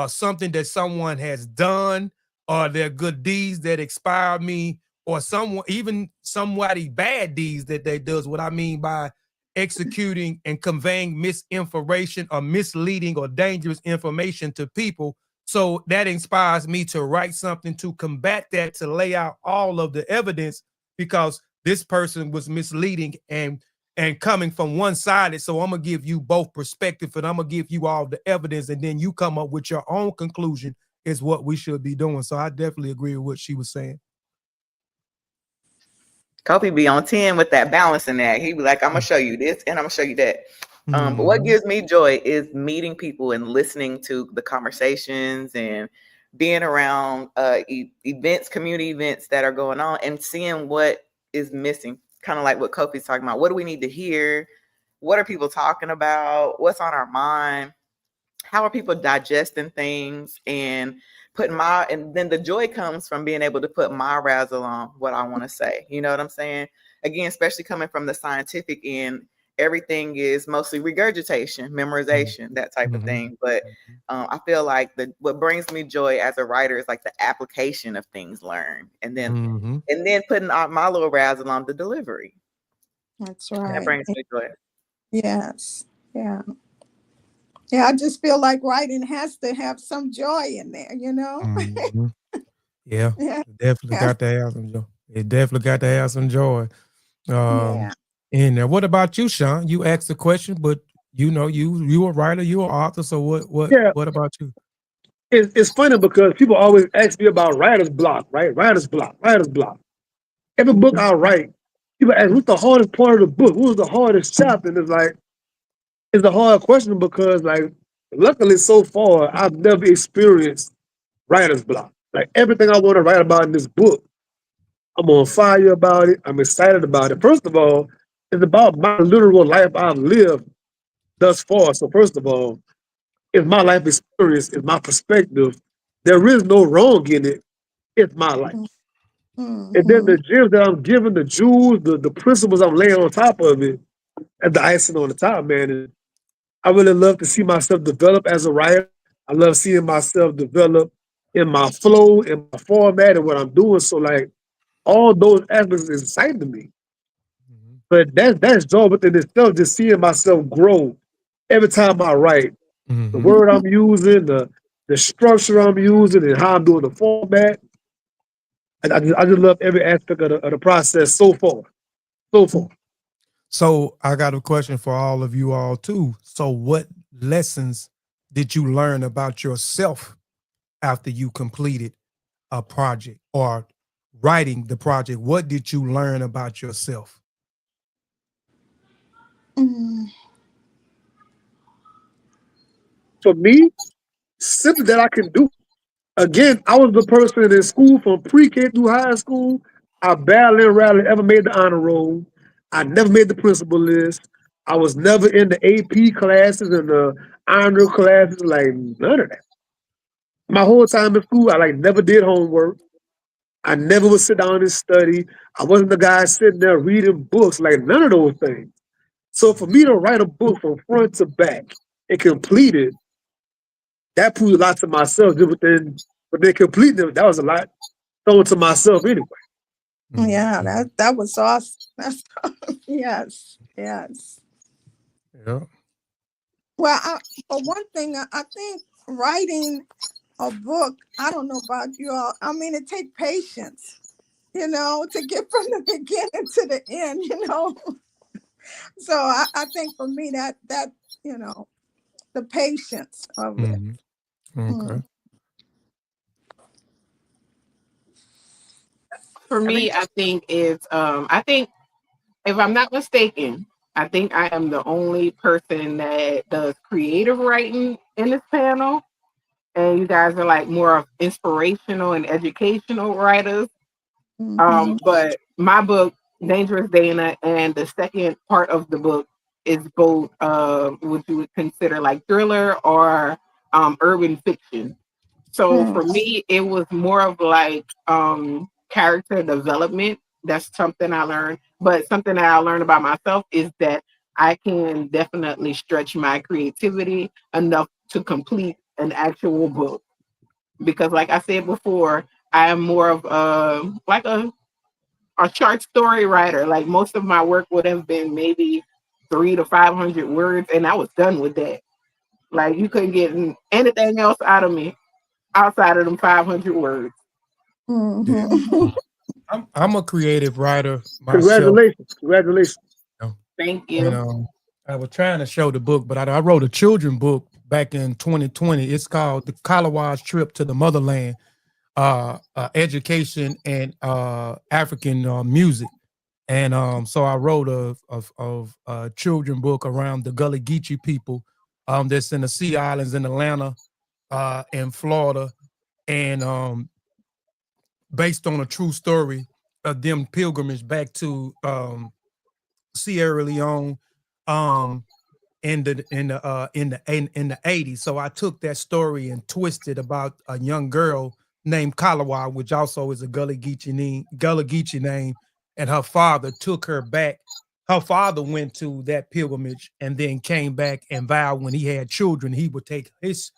something that someone has done, or their good deeds that inspire me, or someone, even somebody bad deeds that they does. What I mean by executing and conveying misinformation or misleading or dangerous information to people. So that inspires me to write something to combat that, to lay out all of the evidence, because this person was misleading and coming from one sided. So I'm gonna give you both perspective, and I'm gonna give you all the evidence, and then you come up with your own conclusion is what we should be doing. So I definitely agree with what she was saying. Kofi be on 10 with that balancing act. He be like, I'm gonna show you this and I'm gonna show you that. But what gives me joy is meeting people and listening to the conversations and being around events, community events that are going on, and seeing what is missing. Kind of like what Kofi's talking about. What do we need to hear? What are people talking about? What's on our mind? How are people digesting things? And and then the joy comes from being able to put my razzle on what I want to say. You know what I'm saying? Again, especially coming from the scientific end, everything is mostly regurgitation, memorization, that type of thing. But I feel like what brings me joy as a writer is like the application of things learned, and then putting my little razzle on the delivery. That's right. And that brings me joy. Yes. Yeah. Yeah, I just feel like writing has to have some joy in there, you know? Yeah, definitely got to have some joy. It definitely got to have some joy. And what about you, Sean? You asked the question, but you know, you a writer, you an author. So what about you? It's funny because people always ask me about writer's block, right? Writer's block. Every book I write, people ask, what's the hardest part of the book? What was the hardest chapter? And it's like, it's a hard question because, like, luckily so far, I've never experienced writer's block. Like, everything I want to write about in this book, I'm on fire about it. I'm excited about it. First of all, it's about my literal life I've lived thus far. So first of all, it's my life experience, it's my perspective. There is no wrong in it. It's my life. And then the gems that I'm giving, the jewels, the principles I'm laying on top of it, and the icing on the top, man. And I really love to see myself develop as a writer. I love seeing myself develop in my flow, in my format, and what I'm doing. So, like, all those aspects is exciting to me. But that's joy within itself, just seeing myself grow every time I write. The word I'm using, the structure I'm using, and how I'm doing the format. I just love every aspect of the process so far. So I got a question for all of you all too. So what lessons did you learn about yourself after you completed a project or writing the project? What did you learn about yourself? For me, something that I can do. Again, I was the person in school from pre-K through high school. I barely and rarely ever made the honor roll. I never made the principal list. I was never in the AP classes and the honor classes, like none of that. My whole time in school, I like never did homework. I never would sit down and study. I wasn't the guy sitting there reading books, like none of those things. So for me to write a book from front to back and complete it, that proves a lot to myself. But then completing it, that was a lot thrown to myself anyway. Yeah, that was awesome. That's yes. Yeah. Well, for one thing, I think writing a book, I don't know about you all. I mean, it takes patience, you know, to get from the beginning to the end, you know. So I think for me that you know the patience of it. Mhm. Okay. Mm, For I think me, I think it's I think if I'm not mistaken, I think I am the only person that does creative writing in this panel. And you guys are like more of inspirational and educational writers. mhm, But my book, Dangerous Dana, and the second part of the book is both what you would consider like thriller or urban fiction. So mm, for me, it was more of like character development. That's something I learned. But something that I learned about myself is that I can definitely stretch my creativity enough to complete an actual book. Because like I said before, I am more of like a short story writer. Like most of my work would have been maybe 300 to 500 words, and I was done with that. Like you couldn't get anything else out of me outside of them 500 words. Yeah. mhm. I'm a creative writer myself. Congratulations. Congratulations. You know, Thank and you. I was trying to show the book, but I wrote a children book back in 2020. It's called The Kalawaz Trip to the Motherland, Education and African Music. And so I wrote a children book around the Gullah Geechee people that's in the Sea Islands in Atlanta and Florida, and based on a true story of them pilgrimage back to Sierra Leone um, in the 80s. So I took that story and twisted about a young girl named Kalawa, which also is a Gullah Geechee name, and her father took her back. Her father went to that pilgrimage and then came back and vowed when he had children he would take his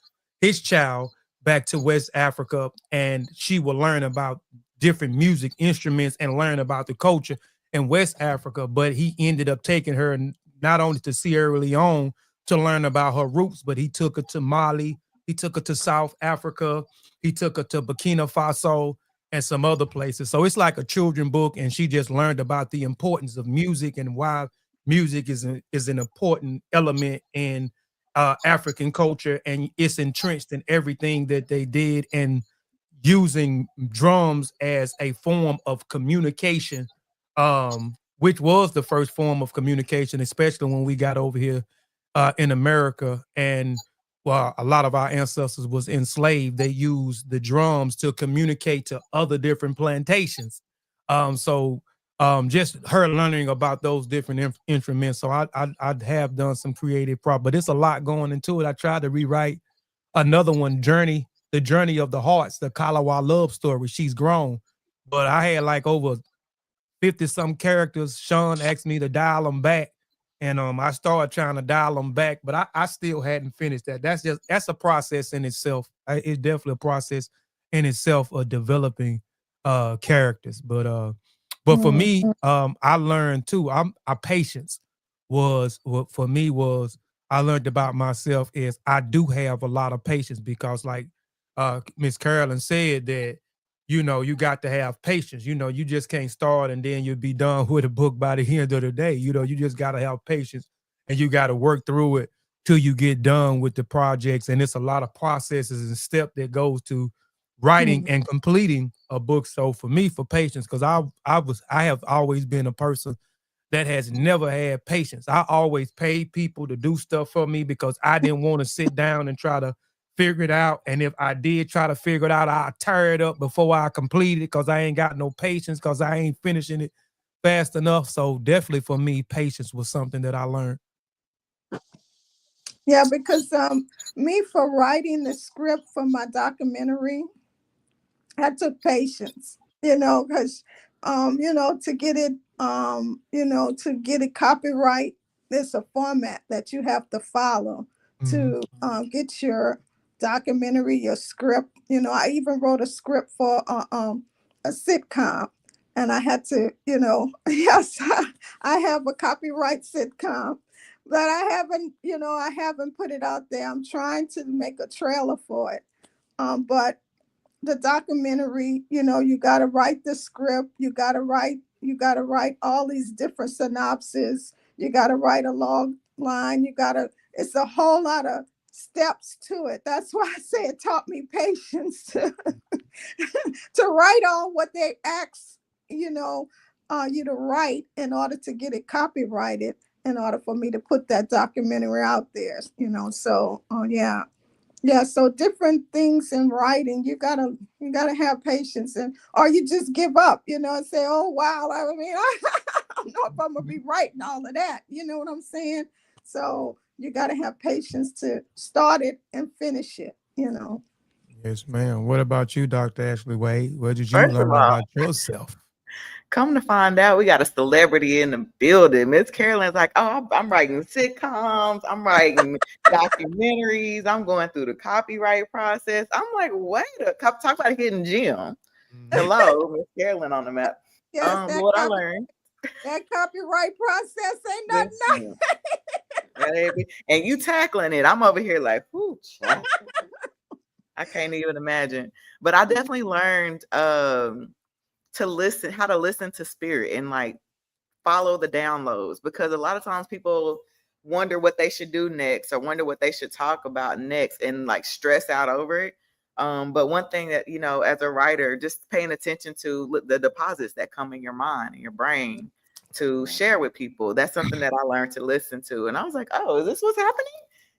child back to West Africa and she would learn about different music instruments and learn about the culture in West Africa. But he ended up taking her not only to Sierra Leone to learn about her roots, but he took her to Mali, he took her to South Africa, he took her to Burkina Faso and some other places. So it's like a children book, and she just learned about the importance of music and why music is an important element in African culture, and it's entrenched in everything that they did, and using drums as a form of communication, which was the first form of communication, especially when we got over here in America. And well, a lot of our ancestors was enslaved. They used the drums to communicate to other different plantations. So just her learning about those different instruments. So I have done some creative prop, but it's a lot going into it. I tried to rewrite another one, the Journey of the Hearts, the Kalawa love story. She's grown, but I had like over 50 some characters. Sean asked me to dial them back, and I started trying to dial them back, but I still hadn't finished that. That's a process in itself. It's definitely a process in itself of developing characters. But for Mm, me, I learned too. I patience was what for me was I learned about myself is I do have a lot of patience because like Miss Carolyn said that you got to have patience. You just can't start and then you'll be done with a book by the end of the day. You just got to have patience and you got to work through it till you get done with the projects. And it's a lot of processes and step that goes to writing mm, and completing a book. So for me, for patience, because I have always been a person that has never had patience. I always paid people to do stuff for me because I didn't want to sit down and try to figure it out. And if I did try to figure it out, I tear it up before I complete it because I ain't got no patience because I ain't finishing it fast enough. So definitely for me, patience was something that I learned. yeah, because me for writing the script for my documentary, I took patience, because to get it to get it copyright, there's a format that you have to follow Mhm. to get your documentary, your script. I even wrote a script for a sitcom, and I had to, yes, I have a copyright sitcom, but I haven't put it out there. I'm trying to make a trailer for it, but the documentary, you got to write the script, you got to write all these different synopses, You got to write a long line. It's a whole lot of steps to it. That's why I say it taught me patience to to write on what they ask, you to write in order to get it copyrighted, in order for me to put that documentary out there, So, yeah. Yeah, so different things in writing, you gotta have patience, or you just give up, and say, oh wow, I mean, I don't know if I'm gonna be writing all of that. You know what I'm saying? So you gotta have patience to start it and finish it. Yes, ma'am. What about you, Dr. Ashley Wade? What did you First of learn all, about yourself? come to find out, we got a celebrity in the building. Miss Carolyn's like, oh, I'm writing sitcoms, I'm writing documentaries, I'm going through the copyright process. I'm like, wait, talk about a hidden gem. Hello, Miss Carolyn on the map. Yes, What I learned. that copyright process ain't Yes, nothing. baby. And you tackling it. I'm over here like, whoo, I can't even imagine. But I definitely learned to listen, how to listen to spirit and like follow the downloads, because a lot of times people wonder what they should do next or wonder what they should talk about next and like stress out over it. But one thing that, as a writer, just paying attention to the deposits that come in your mind and your brain to share with people. That's something that I learned to listen to. And I was like, oh, is this what's happening?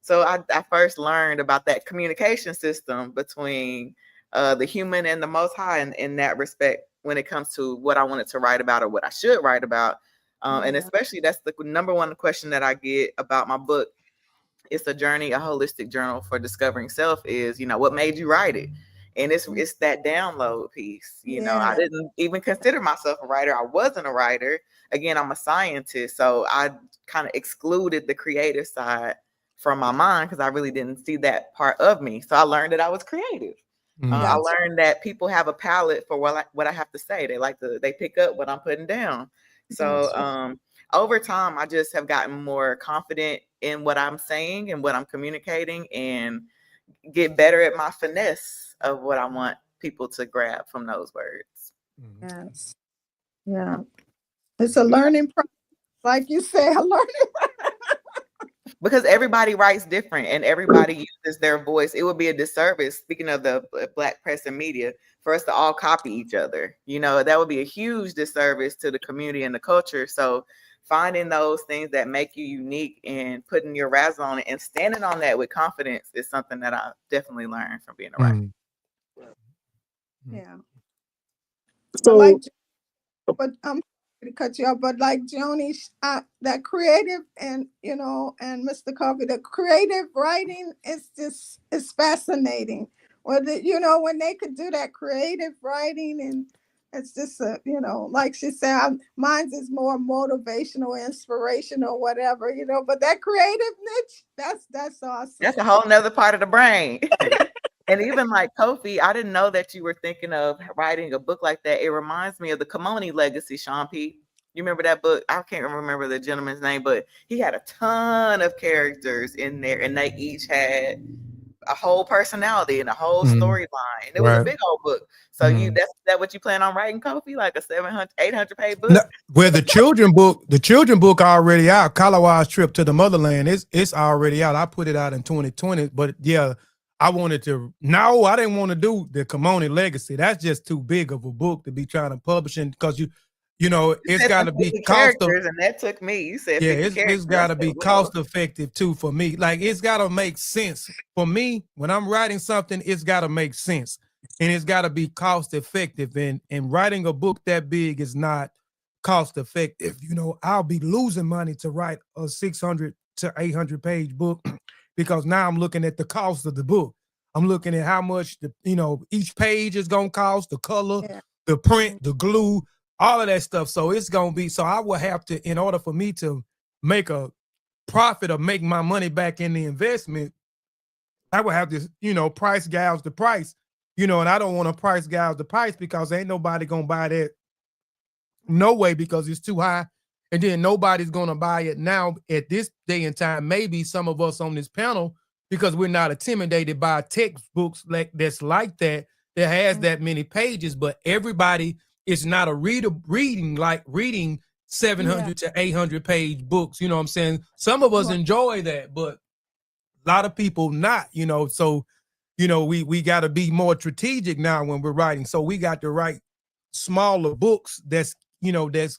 So I first learned about that communication system between the human and the Most High in that respect, when it comes to what I wanted to write about or what I should write about. And especially that's the number one question that I get about my book. It's a holistic journal for discovering self, is, what made you write it? And it's that download piece. I didn't even consider myself a writer. I wasn't a writer. Again, I'm a scientist. So I kind of excluded the creative side from my mind because I really didn't see that part of me. So I learned that I was creative. I learned that people have a palette for what I have to say. They pick up what I'm putting down. So over time, I just have gotten more confident in what I'm saying and what I'm communicating, and get better at my finesse of what I want people to grab from those words. Yes. Yeah. It's a learning process. Like you say, a learning Because everybody writes different and everybody uses their voice. It would be a disservice, speaking of the Black press and media, for us to all copy each other. That would be a huge disservice to the community and the culture. So finding those things that make you unique and putting your razzle on it and standing on that with confidence is something that I definitely learned from being a writer. Yeah. So, But to cut you off, but like Joni, that creative and and Mr. Coffee, the creative writing is fascinating. When they could do that creative writing, and it's just like she said, mine's is more motivational, inspirational, whatever, but that creative niche, that's awesome. That's a whole nother part of the brain. And even like Kofi, I didn't know that you were thinking of writing a book like that. It reminds me of the Kimoni Legacy, Sean P. You remember that book? I can't remember the gentleman's name, but he had a ton of characters in there, and they each had a whole personality and a whole storyline. And it was a big old book. So that's what you plan on writing, Kofi? Like a 700, 800 page book? No, where the children book already out. Kalawa's Trip to the Motherland, it's already out. I put it out in 2020, but yeah, I didn't want to do the Kimoni Legacy. That's just too big of a book to be trying to publish in, because it's got to be cost characters, and that took me. You said it's got to be cost effective too for me. Like, it's got to make sense for me when I'm writing something. It's got to make sense, and it's got to be cost effective. And writing a book that big is not cost effective. I'll be losing money to write a 600 to 800 page book because now I'm looking at the cost of the book. I'm looking at how much each page is gonna cost, the color, the print, the glue, all of that stuff. So it's gonna be, so I will have to, in order for me to make a profit or make my money back in the investment, I will have to, price gouge the price, and I don't want to price gouge the price because ain't nobody gonna buy that. No way, because it's too high. And then nobody's gonna buy it now at this day and time. Maybe some of us on this panel, because we're not intimidated by textbooks that's like that has that many pages, but everybody is not a reading 700 to 800 page books. You know what I'm saying? Some of us enjoy that, but a lot of people not, so, we got to be more strategic now when we're writing. So we got to write smaller books that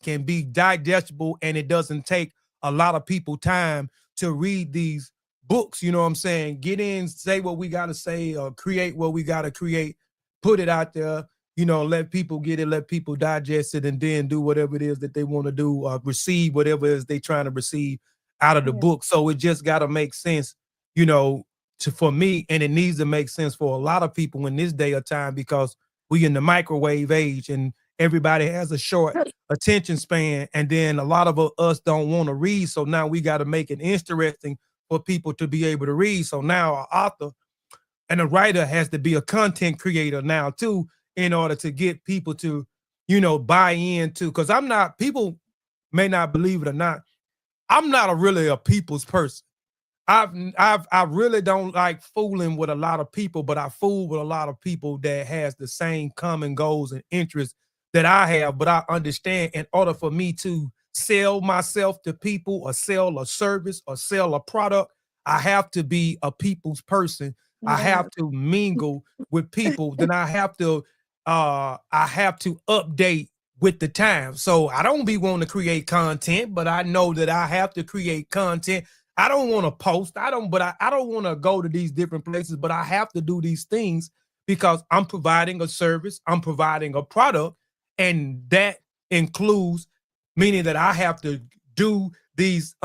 can be digestible, and it doesn't take a lot of people time to read these books. You know what I'm saying? Get in, say what we got to say, or create what we got to create, put it out there, let people get it, let people digest it, and then do whatever it is that they want to do, receive whatever it is they trying to receive out of the book. So it just got to make sense, for me, and it needs to make sense for a lot of people in this day of time, because we in the microwave age and everybody has a short attention span, and then a lot of us don't want to read. So now we got to make it interesting for people to be able to read. So now an author and a writer has to be a content creator now too, in order to get people to, buy into, because people may not believe it or not, I'm not really a people's person. I really don't like fooling with a lot of people, but I fool with a lot of people that has the same common goals and interests that I have. But I understand, in order for me to sell myself to people, or sell a service, or sell a product, I have to be a people's person. I have to mingle with people. Then I have to update with the time. So I don't be wanting to create content, but I know that I have to create content. I don't want to post. I don't want to go to these different places, but I have to do these things because I'm providing a service, I'm providing a product, and that includes meaning that I have to do these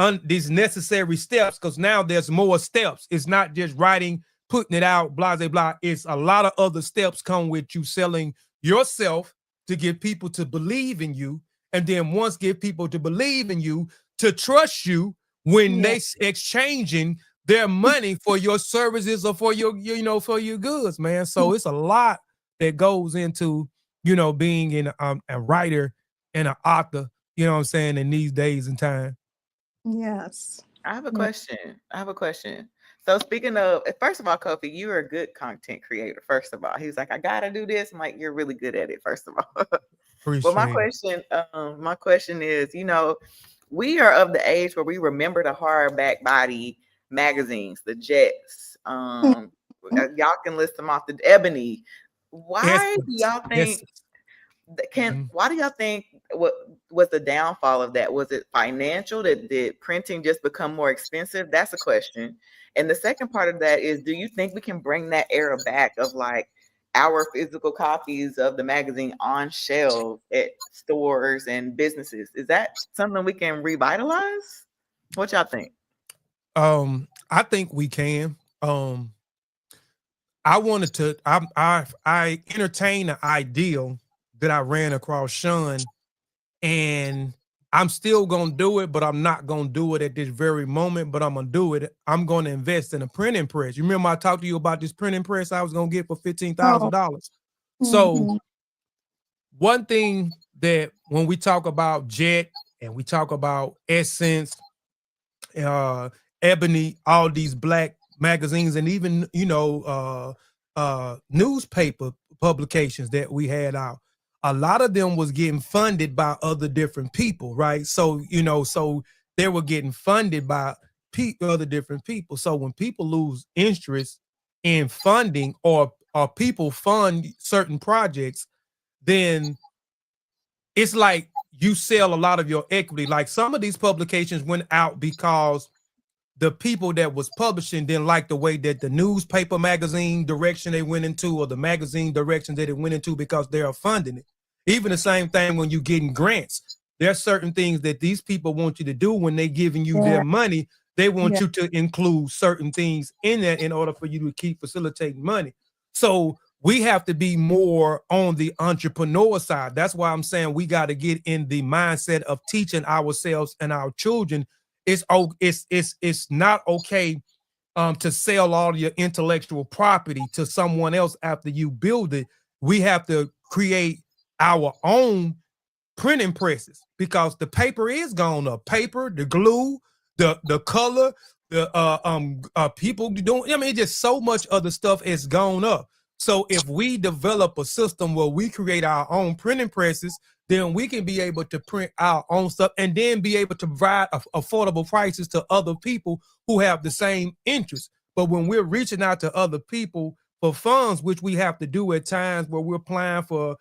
necessary steps, because now there's more steps. It's not just writing, putting it out, blah, blah, blah. It's a lot of other steps come with you selling yourself to get people to believe in you, and then once get people to believe in you, to trust you when they exchanging their money for your services or for your, for your goods, man. So it's a lot that goes into, being a writer and an author, you know what I'm saying, in these days and time. Yes. I have a question. So speaking of, first of all, Kofi, you're a good content creator. First of all, he was like, I gotta do this. I'm like, you're really good at it. First of all, but my question is, we are of the age where we remember the hardback body magazines, the Jets. Y'all can list them off. The Ebony. Why do y'all think? Why do y'all think what was the downfall of that? Was it financial? Did printing just become more expensive? That's a question. And the second part of that is, do you think we can bring that era back of like our physical copies of the magazine on shelves at stores and businesses? Is that something we can revitalize? What y'all think? I think we can. I entertained an ideal that I ran across Sean, and I'm still gonna do it, but I'm not gonna do it at this very moment, but I'm gonna do it. I'm gonna invest in a printing press. You remember I talked to you about this printing press I was gonna get for $15,000. So one thing that when we talk about Jet and we talk about Essence, Ebony, all these black magazines, and even newspaper publications that we had out, a lot of them was getting funded by other different people, right? So so they were getting funded by other different people. So when people lose interest in funding, or people fund certain projects, then it's like you sell a lot of your equity. Like some of these publications went out because the people that was publishing didn't like the way that the newspaper magazine direction they went into, or the magazine direction that it went into, because they are funding it. Even the same thing when you're getting grants. There are certain things that these people want you to do when they giving you their money. They want you to include certain things in that in order for you to keep facilitating money. So we have to be more on the entrepreneur side. That's why I'm saying we got to get in the mindset of teaching ourselves and our children. It's not okay to sell all your intellectual property to someone else after you build it. We have to create our own printing presses, because the paper is gone up. Paper, the glue, the color, the people doing. I mean, just so much other stuff is gone up. So if we develop a system where we create our own printing presses, then we can be able to print our own stuff and then be able to provide affordable prices to other people who have the same interest. But when we're reaching out to other people for funds, which we have to do at times where we're applying for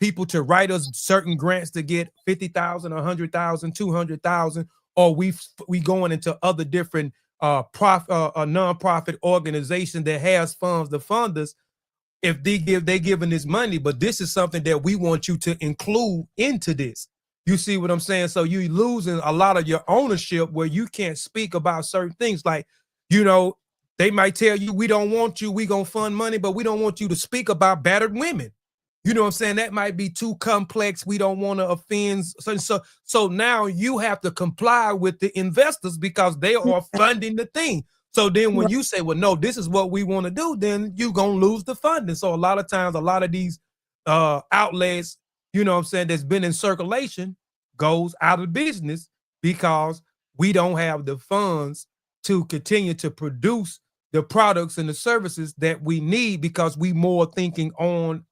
people to write us certain grants to get 50,000, 100,000, 200,000, or we going into other different a nonprofit organization that has funds to fund us. If they giving this money, but this is something that we want you to include into this. You see what I'm saying? So you losing a lot of your ownership where you can't speak about certain things. Like, you know, they might tell you, we don't want you, we gonna fund money, but we don't want you to speak about battered women. You know what I'm saying? That might be too complex. We don't want to offend. So now you have to comply with the investors because they are funding the thing. So then when you say, well, no, this is what we want to do, then you're going to lose the funding. So a lot of times, a lot of these outlets, you know what I'm saying, that's been in circulation goes out of business because we don't have the funds to continue to produce the products and the services that we need, because we more thinking on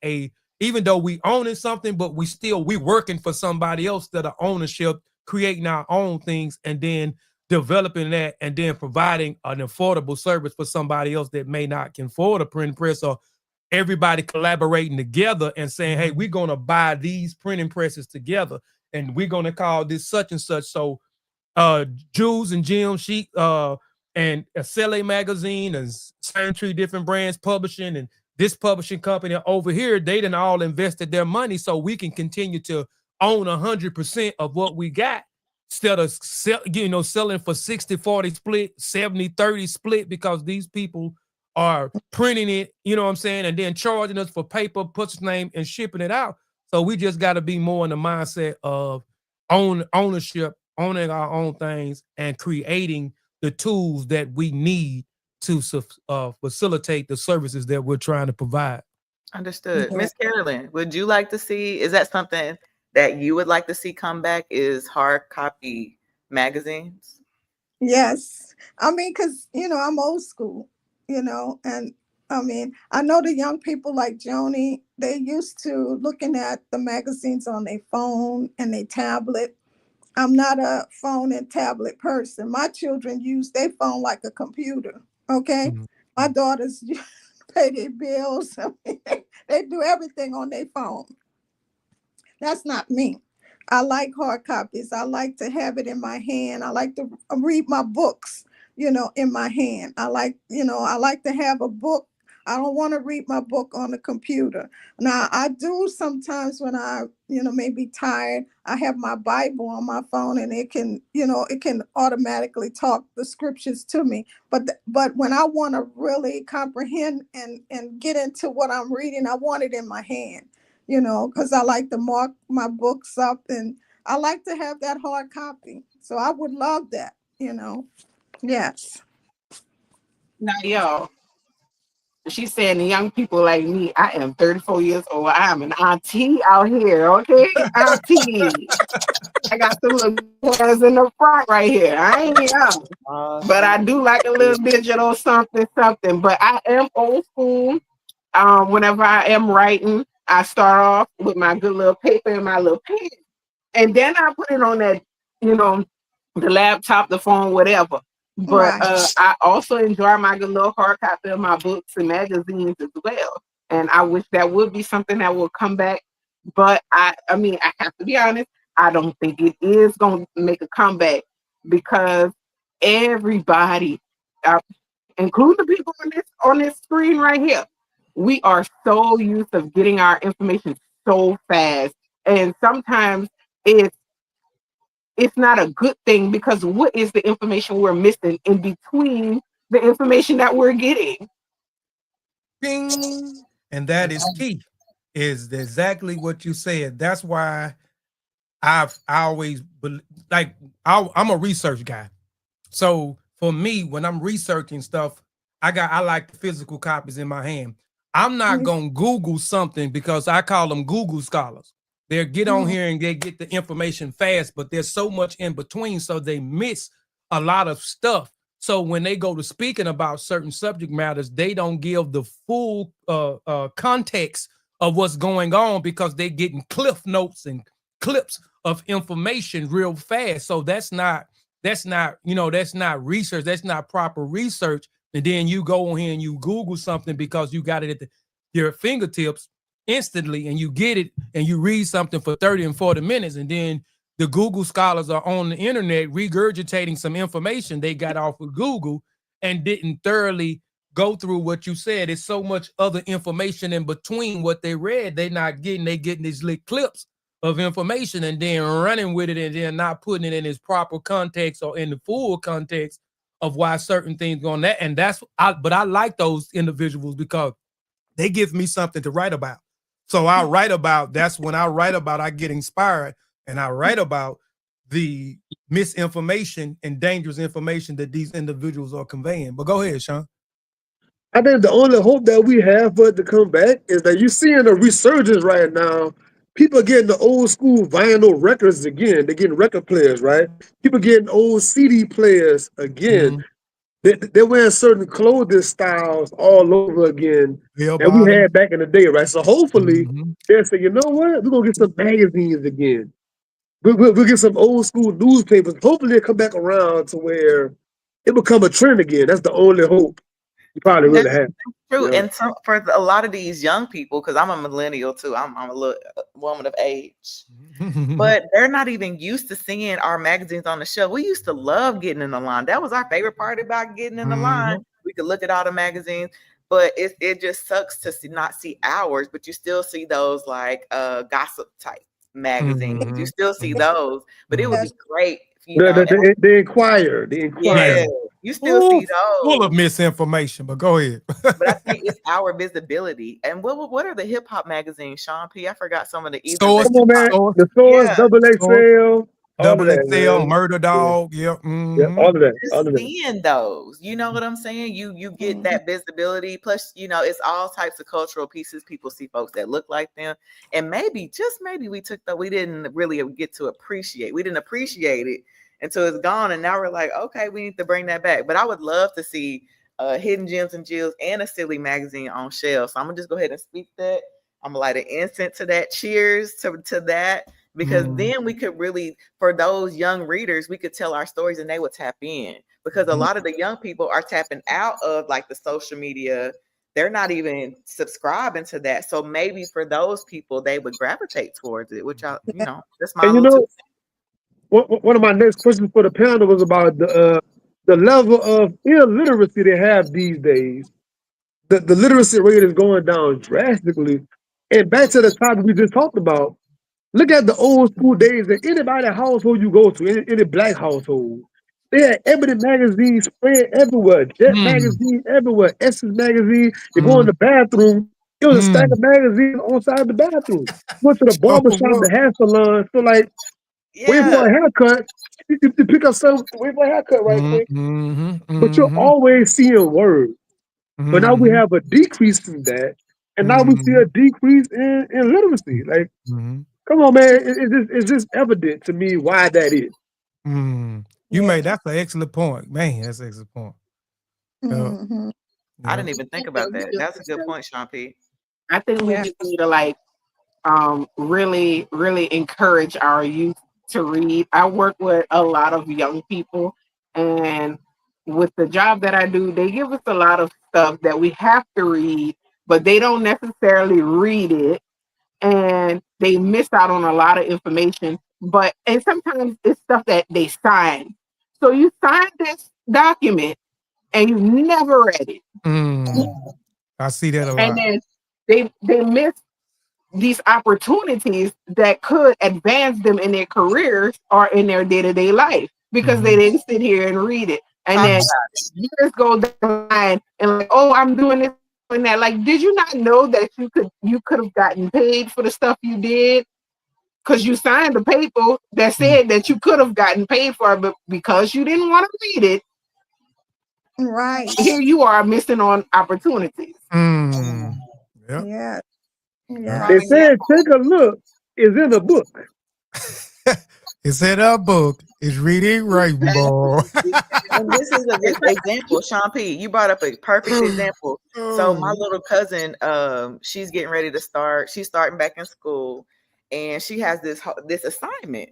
even though we owning something, but we working for somebody else that are ownership, creating our own things and then developing that and then providing an affordable service for somebody else that may not can afford a printing press, or everybody collaborating together and saying, hey, we're going to buy these printing presses together and we're going to call this such and such. So Jules and Jim Sheet and SLA Magazine and S.3 different brands publishing and this publishing company over here, they done all invested their money so we can continue to own 100% of what we got instead of selling for 60-40 split, 70-30 split, because these people are printing it, you know what I'm saying, and then charging us for paper, puts name, and shipping it out. So we just got to be more in the mindset of ownership, owning our own things, and creating the tools that we need to facilitate the services that we're trying to provide. Understood. Miss Carolyn, would you like to see, is that something that you would like to see come back, is hard copy magazines? Yes. I mean, because, I'm old school, and I mean, I know the young people like Joni, they used to looking at the magazines on their phone and their tablet. I'm not a phone and tablet person. My children use their phone like a computer. Okay. Mhm. My daughters pay their bills. I mean, they do everything on their phone. That's not me. I like hard copies. I like to have it in my hand. I like to read my books, in my hand. I like to have a book. I don't want to read my book on the computer. Now, I do sometimes when I, may be tired. I have my Bible on my phone and it can automatically talk the scriptures to me. But when I want to really comprehend and get into what I'm reading, I want it in my hand. Because I like to mark my books up and I like to have that hard copy. So I would love that, Yes. Now, y'all, she's saying the young people like me, I am 34 years old. I am an auntie out here, okay? Auntie. I got some little hairs in the front right here. I ain't young. But I do like a little digital something. But I am old school. Whenever I am writing, I start off with my good little paper and my little pen. And then I put it on that, the laptop, the phone, whatever. But I also enjoy my good little hard copy of my books and magazines as well. And I wish that would be something that will come back. But I mean, I have to be honest, I don't think it is going to make a comeback because everybody, including the people on this screen right here, we are so used to getting our information so fast. And sometimes it's not a good thing because what is the information we're missing in between the information that we're getting? Ding. And that is key, is exactly what you said. That's why I always like I'm a research guy. So for me, when I'm researching stuff, I like physical copies in my hand. I'm not gonna Google something because I call them Google scholars. They'll get on here and they get the information fast, but there's so much in between, so they miss a lot of stuff. So when they go to speaking about certain subject matters, they don't give the full context of what's going on because they're getting cliff notes and clips of information real fast. So that's not that's not research. That's not proper research. And then you go on here and you Google something because you got it at your fingertips instantly, and you get it and you read something for 30 and 40 minutes, and then the Google scholars are on the internet regurgitating some information they got off of Google and didn't thoroughly go through what you said. It's so much other information in between what they read. They getting these little clips of information and then running with it and then not putting it in its proper context or in the full context of why certain things go on that. And but I like those individuals because they give me something to write about. So that's when I write about, I get inspired and I write about the misinformation and dangerous information that these individuals are conveying. But go ahead, Sean. I think the only hope that we have for it to come back is that you're seeing a resurgence right now. People are getting the old school vinyl records again. They're getting record players, right? People getting old CD players again. They're wearing certain clothing styles all over again that we had back in the day, right? So hopefully they'll say, you know what? We're going to get some magazines again. We'll get some old school newspapers. Hopefully they'll come back around to where it become a trend again. That's the only hope you probably really have. True. Yeah. And for a lot of these young people, because I'm a millennial too, I'm a little woman of age, but they're not even used to seeing our magazines on the shelf. We used to love getting in the line. That was our favorite part about getting in the line. We could look at all the magazines, but it just sucks to not see ours, but you still see those like gossip type magazines. You still see those, but it would be great. The Inquirer. Yeah, you still see those. Full of misinformation, but go ahead. But I think it's our visibility. And what are the hip hop magazines, Sean P? I forgot some of the Come on, man. The Source, Double XL. Double XL, Murder Dog, yeah, all of that. Just seeing those, you know what I'm saying? You get that visibility. Plus, it's all types of cultural pieces. People see folks that look like them, and just maybe we didn't really get to appreciate. We didn't appreciate it until it's gone, and now we're like, okay, we need to bring that back. But I would love to see Hidden Gems and Jewels and a Silly magazine on shelves. So I'm gonna just go ahead and speak that. I'm gonna light an incense to that. Cheers to that. Because then we could really, for those young readers, we could tell our stories and they would tap in. Because a lot of the young people are tapping out of like the social media. They're not even subscribing to that. So maybe for those people, they would gravitate towards it, which that's my little one of my next questions for the panel was about the level of illiteracy they have these days. The literacy rate is going down drastically. And back to the topic we just talked about, look at the old school days that anybody household you go to, any black household, they had Ebony magazine spread everywhere, Jet magazine everywhere, Essence magazine. You go in the bathroom, it was a stack of magazines outside the bathroom. Went to the barbershop, the hair salon, so like, wait for a haircut, you pick up some, wait for a haircut right quick. But you're always seeing words. But now we have a decrease in that, and now we see a decrease in literacy. Like, come on, man. It's just evident to me why that is. That's an excellent point. Man, that's an excellent point. I didn't even think about that. That's a good point, Sean P. I think we just need to really, really encourage our youth to read. I work with a lot of young people, and with the job that I do, they give us a lot of stuff that we have to read, but they don't necessarily read it. And they miss out on a lot of information, and sometimes it's stuff that they sign. So you signed this document and you never read it. I see that a lot. And then they miss these opportunities that could advance them in their careers or in their day-to-day life because they didn't sit here and read it. And then years go down the line and like, oh, I'm doing this. And that, like, did you not know that you could have gotten paid for the stuff you did because you signed a paper that said that you could have gotten paid for it, but because you didn't want to read it, right here you are missing on opportunities. Yeah. They said take a look is in the book. It's in a book. It's reading rainbow. And this is a good example, Sean P. You brought up a perfect example. So my little cousin, she's getting ready to start. She's starting back in school, and she has this assignment.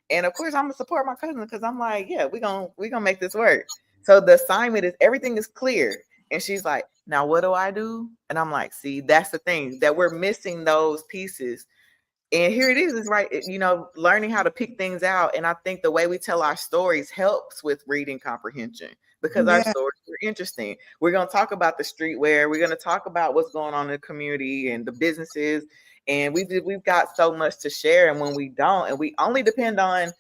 And of course, I'm gonna support my cousin because I'm like, yeah, we gonna make this work. So the assignment is everything is clear, and she's like, now what do I do? And I'm like, see, that's the thing that we're missing those pieces. And here it is right, learning how to pick things out. And I think the way we tell our stories helps with reading comprehension because our Yeah. stories are interesting. We're going to talk about the streetwear, we're going to talk about what's going on in the community and the businesses, and we've got so much to share. And when we don't, and we only depend on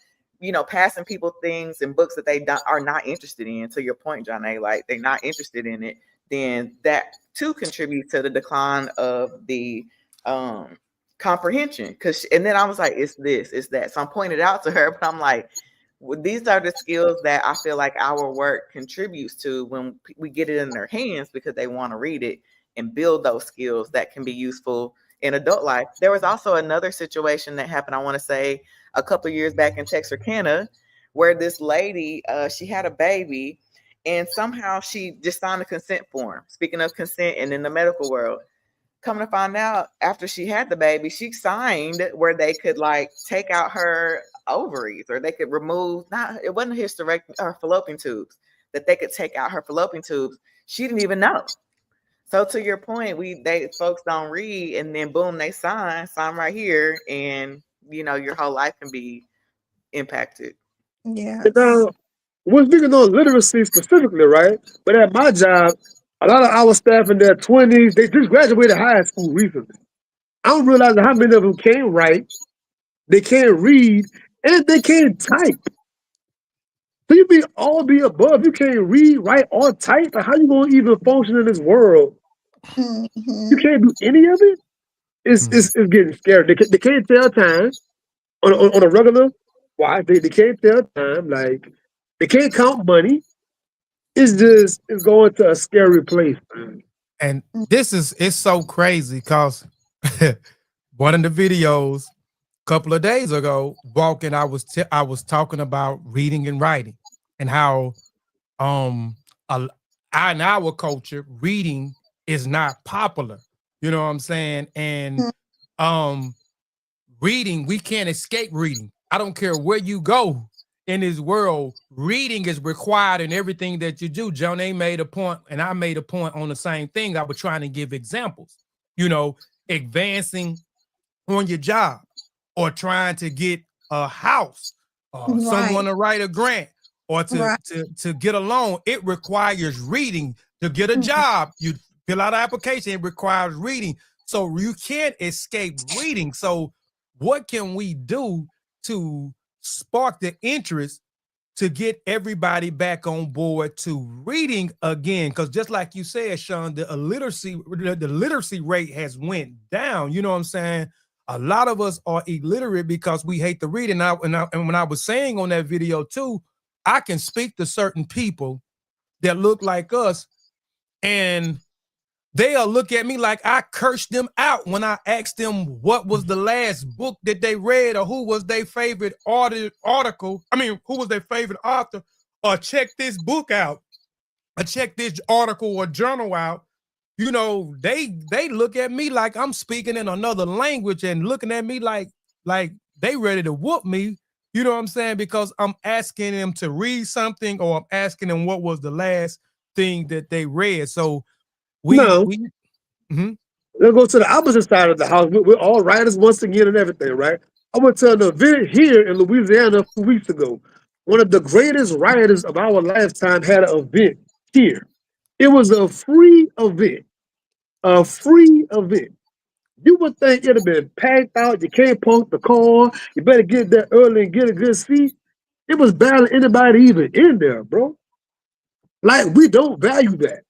passing people things and books that they are not interested in, to your point, John A, like they're not interested in it, then that too contributes to the decline of the comprehension. And then I was like, it's this, it's that. So I'm pointing it out to her, but I'm like, well, these are the skills that I feel like our work contributes to when we get it in their hands because they want to read it and build those skills that can be useful in adult life. There was also another situation that happened, I want to say a couple of years back in Texarkana, where this lady, she had a baby, and somehow she just signed a consent form. Speaking of consent and in the medical world, come to find out, after she had the baby, she signed where they could like take out her ovaries, or they could remove, it wasn't hysterectomy or fallopian tubes, that they could take out her fallopian tubes. She didn't even know. So to your point, folks don't read, and then boom, they sign right here, and your whole life can be impacted. Yes. Now, we're speaking on literacy specifically, right? But at my job, a lot of our staff in their 20s, they just graduated high school recently. I don't realize how many of them can't write, they can't read, and they can't type. So you be all the above. You can't read, write, or type. Like, how you gonna even function in this world? You can't do any of it. It's getting scary. They can't tell time on a regular. Why they can't tell time? Like they can't count money. It's going to a scary place. And it's so crazy because one of the videos a couple of days ago, walking, I was talking about reading and writing and how in our culture reading is not popular. You know what I'm saying? And reading, we can't escape reading. I don't care where you go in this world, reading is required in everything that you do. Jonnie made a point, and I made a point on the same thing. I was trying to give examples, advancing on your job or trying to get a house, someone to write a grant or to get a loan. It requires reading. To get a job, you fill out an application, it requires reading. So you can't escape reading. So what can we do to spark the interest to get everybody back on board to reading again? Because just like you said, Sean, the literacy rate has went down. You know what I'm saying? A lot of us are illiterate because we hate to read. And when I was saying on that video too, I can speak to certain people that look like us, and they'll look at me like I cursed them out when I asked them what was the last book that they read, or who was their favorite article. I mean, who was their favorite author, or check this book out, or check this article or journal out. They look at me like I'm speaking in another language and looking at me like they ready to whoop me. You know what I'm saying? Because I'm asking them to read something, or I'm asking them what was the last thing that they read. So Let's go to the opposite side of the house. We're all writers once again and everything, right? I went to an event here in Louisiana a few weeks ago. One of the greatest writers of our lifetime had an event here. It was a free event. A free event. You would think it'd have been packed out. You can't park the car. You better get there early and get a good seat. It was barely anybody even in there, bro. Like, we don't value that.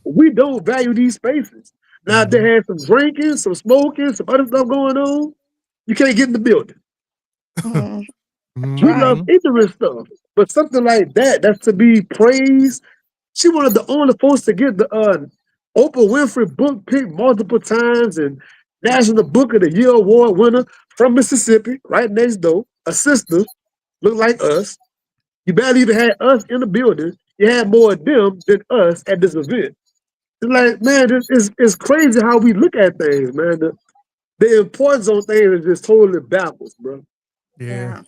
We don't value these spaces. Now, if they had some drinking, some smoking, some other stuff going on, you can't get in the building. We love ignorant stuff. But something like that's to be praised. She one of the only folks to get the Oprah Winfrey book picked multiple times and National Book of the Year award winner from Mississippi, right next door. a sister, look like us. You barely even had us in the building. You had more of them than us at this event. It's like, man, it's crazy how we look at things, man. The importance on things is just totally backwards, bro. Yeah. Yeah.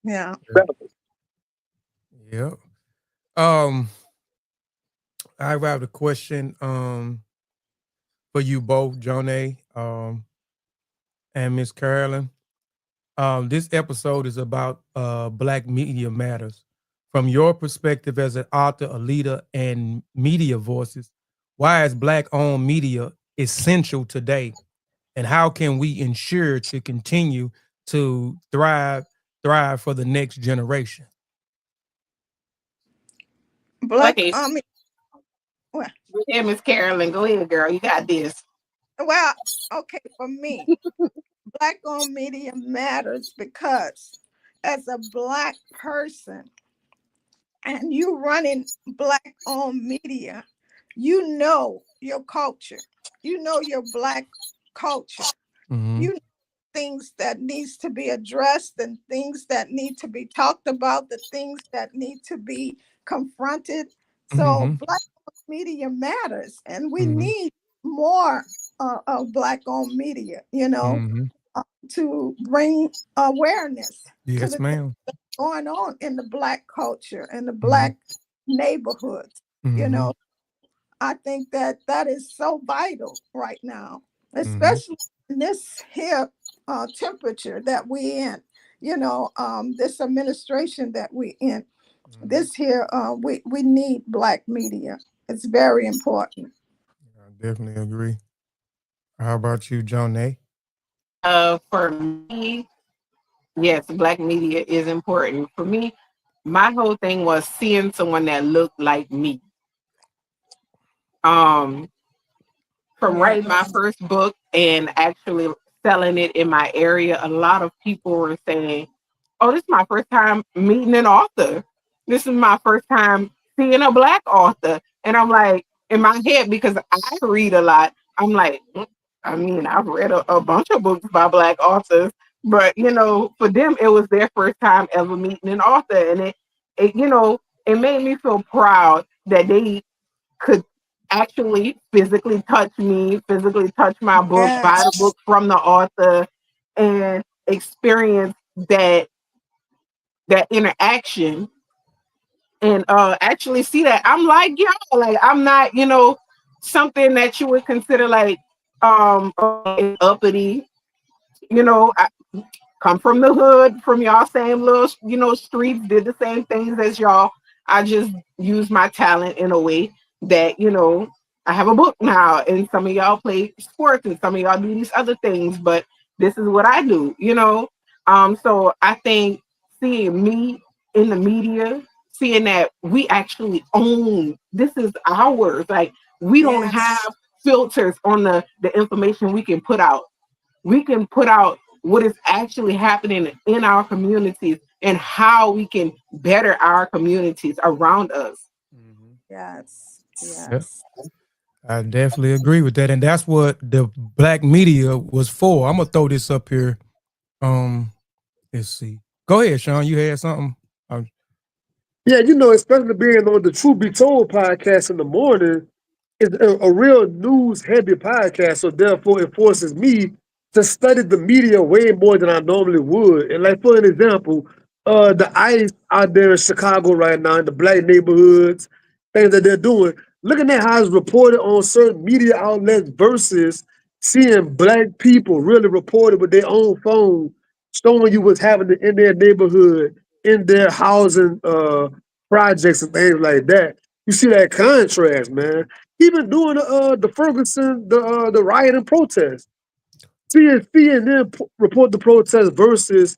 Yeah. Backwards. Yeah. Um, I have a question for you both, Jonnie, and Miss Carolyn. This episode is about Black Media Matters. From your perspective as an author, a leader, and media voices, why is Black-owned media essential today? And how can we ensure to continue to thrive for the next generation? Black Okay, well, go ahead, Miss Carolyn. Go ahead, girl. You got this. well, okay, for me, Black owned media matters because as a Black person and you running Black owned media, you know your culture, you know your Black culture, Mm-hmm. you know things that needs to be addressed and things that need to be talked about, the things that need to be confronted. So Mm-hmm. Black media matters, and we Mm-hmm. need more of Black owned media, Mm-hmm. to bring awareness to Yes, the things ma'am. going on in the Black culture and the Mm-hmm. Black neighborhoods. You Mm-hmm. know, I think that that is so vital right now, Mm-hmm. especially in this here temperature that we in. This administration that we in. Mm-hmm. This here, we need Black media. It's very important. I definitely agree. How about you, Jonnie? For me, yes, Black media is important. For me, my whole thing was seeing someone that looked like me. Um, from Yeah. writing my first book and actually selling it in my area, a lot of people were saying, "Oh, this is my first time meeting an author. This is my first time seeing a Black author." And I'm like, in my head, because I read a lot, I'm like, I mean, I've read a bunch of books by Black authors, but for them, it was their first time ever meeting an author, and it made me feel proud that they could actually physically touch me, physically touch my book, buy the Yes. book from the author, and experience that interaction, and actually see that I'm like y'all, like I'm not, something that you would consider like uppity, I come from the hood, from y'all same little, streets, did the same things as y'all. I just use my talent in a way that, I have a book now, and some of y'all play sports and some of y'all do these other things, but this is what I do. So I think seeing me in the media, seeing that we actually own this is ours. Like we don't have Yes. filters on the information we can put out. We can put out what is actually happening in our communities and how we can better our communities around us. Mm-hmm. Yes. Yeah, Yes. I definitely agree with that, and that's what the Black media was for. I'm gonna throw this up here. Um, let's see. Go ahead, Sean. You had something? Um, Yeah, especially being on the Truth Be Told podcast in the morning, is a real news heavy podcast. So therefore, it forces me to study the media way more than I normally would. And like for an example, the ICE out there in Chicago right now in the Black neighborhoods, things that they're doing. Looking at how it's reported on certain media outlets versus seeing Black people really reported with their own phone, showing you what's happening in their neighborhood, in their housing projects and things like that. You see that contrast, man. Even doing the Ferguson the riot and protest, seeing them report the protest versus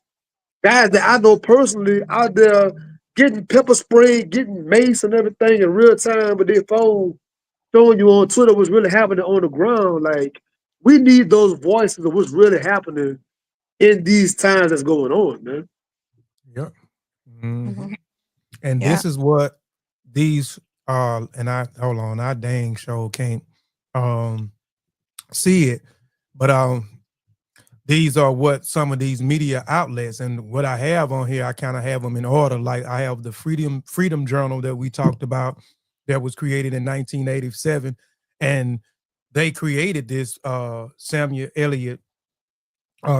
guys that I know personally out there getting pepper spray, getting mace and everything in real time with their phone, showing you on Twitter what's really happening on the ground. Like we need those voices of what's really happening in these times that's going on, man. yep. Mm-hmm. Mhm. And Yeah. this is what these and I hold on, I dang show can't um see it, but these are what some of these media outlets, and what I have on here, I kind of have them in order. Like I have the Freedom Journal that we talked about, that was created in 1987, and they created this Samuel Eliot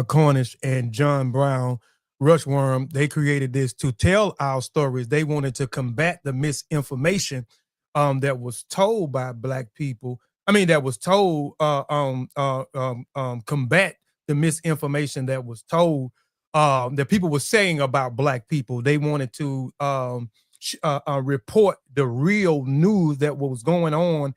Cornish and John Brown Rushworm. They created this to tell our stories. They wanted to combat the misinformation that was told by Black people. I mean, that was told, combat the misinformation that was told, that people were saying about Black people. They wanted to report the real news that was going on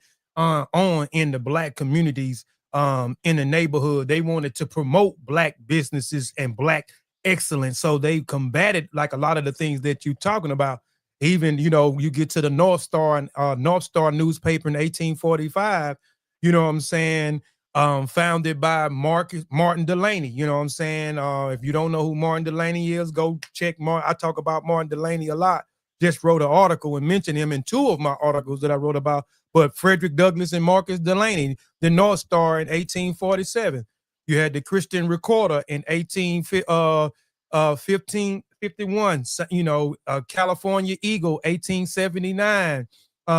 in the Black communities, in the neighborhood. They wanted to promote Black businesses and Black excellence. So they combated like a lot of the things that you're talking about. Even, you get to the North Star newspaper in 1845, you know what I'm saying? Founded by Martin Delany. You know what I'm saying? If you don't know who Martin Delany is, go check I talk about Martin Delany a lot. Just wrote an article and mentioned him in 2 of my articles that I wrote about. But Frederick Douglass and Marcus Delany, the North Star in 1847. You had the Christian Recorder in 1551. California Eagle, 1879.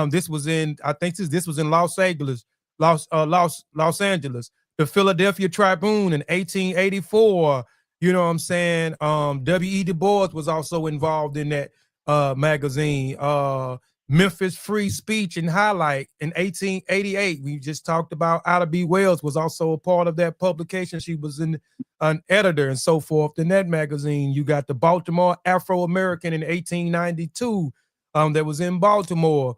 This was in, I think this was in Los Angeles. The Philadelphia Tribune in 1884. You know what I'm saying? W.E. Du Bois was also involved in that magazine. Memphis Free Speech and Highlight in 1888. We just talked about Ida B. Wells was also a part of that publication. She was an editor and so forth in that magazine. You got the Baltimore Afro-American in 1892, that was in Baltimore.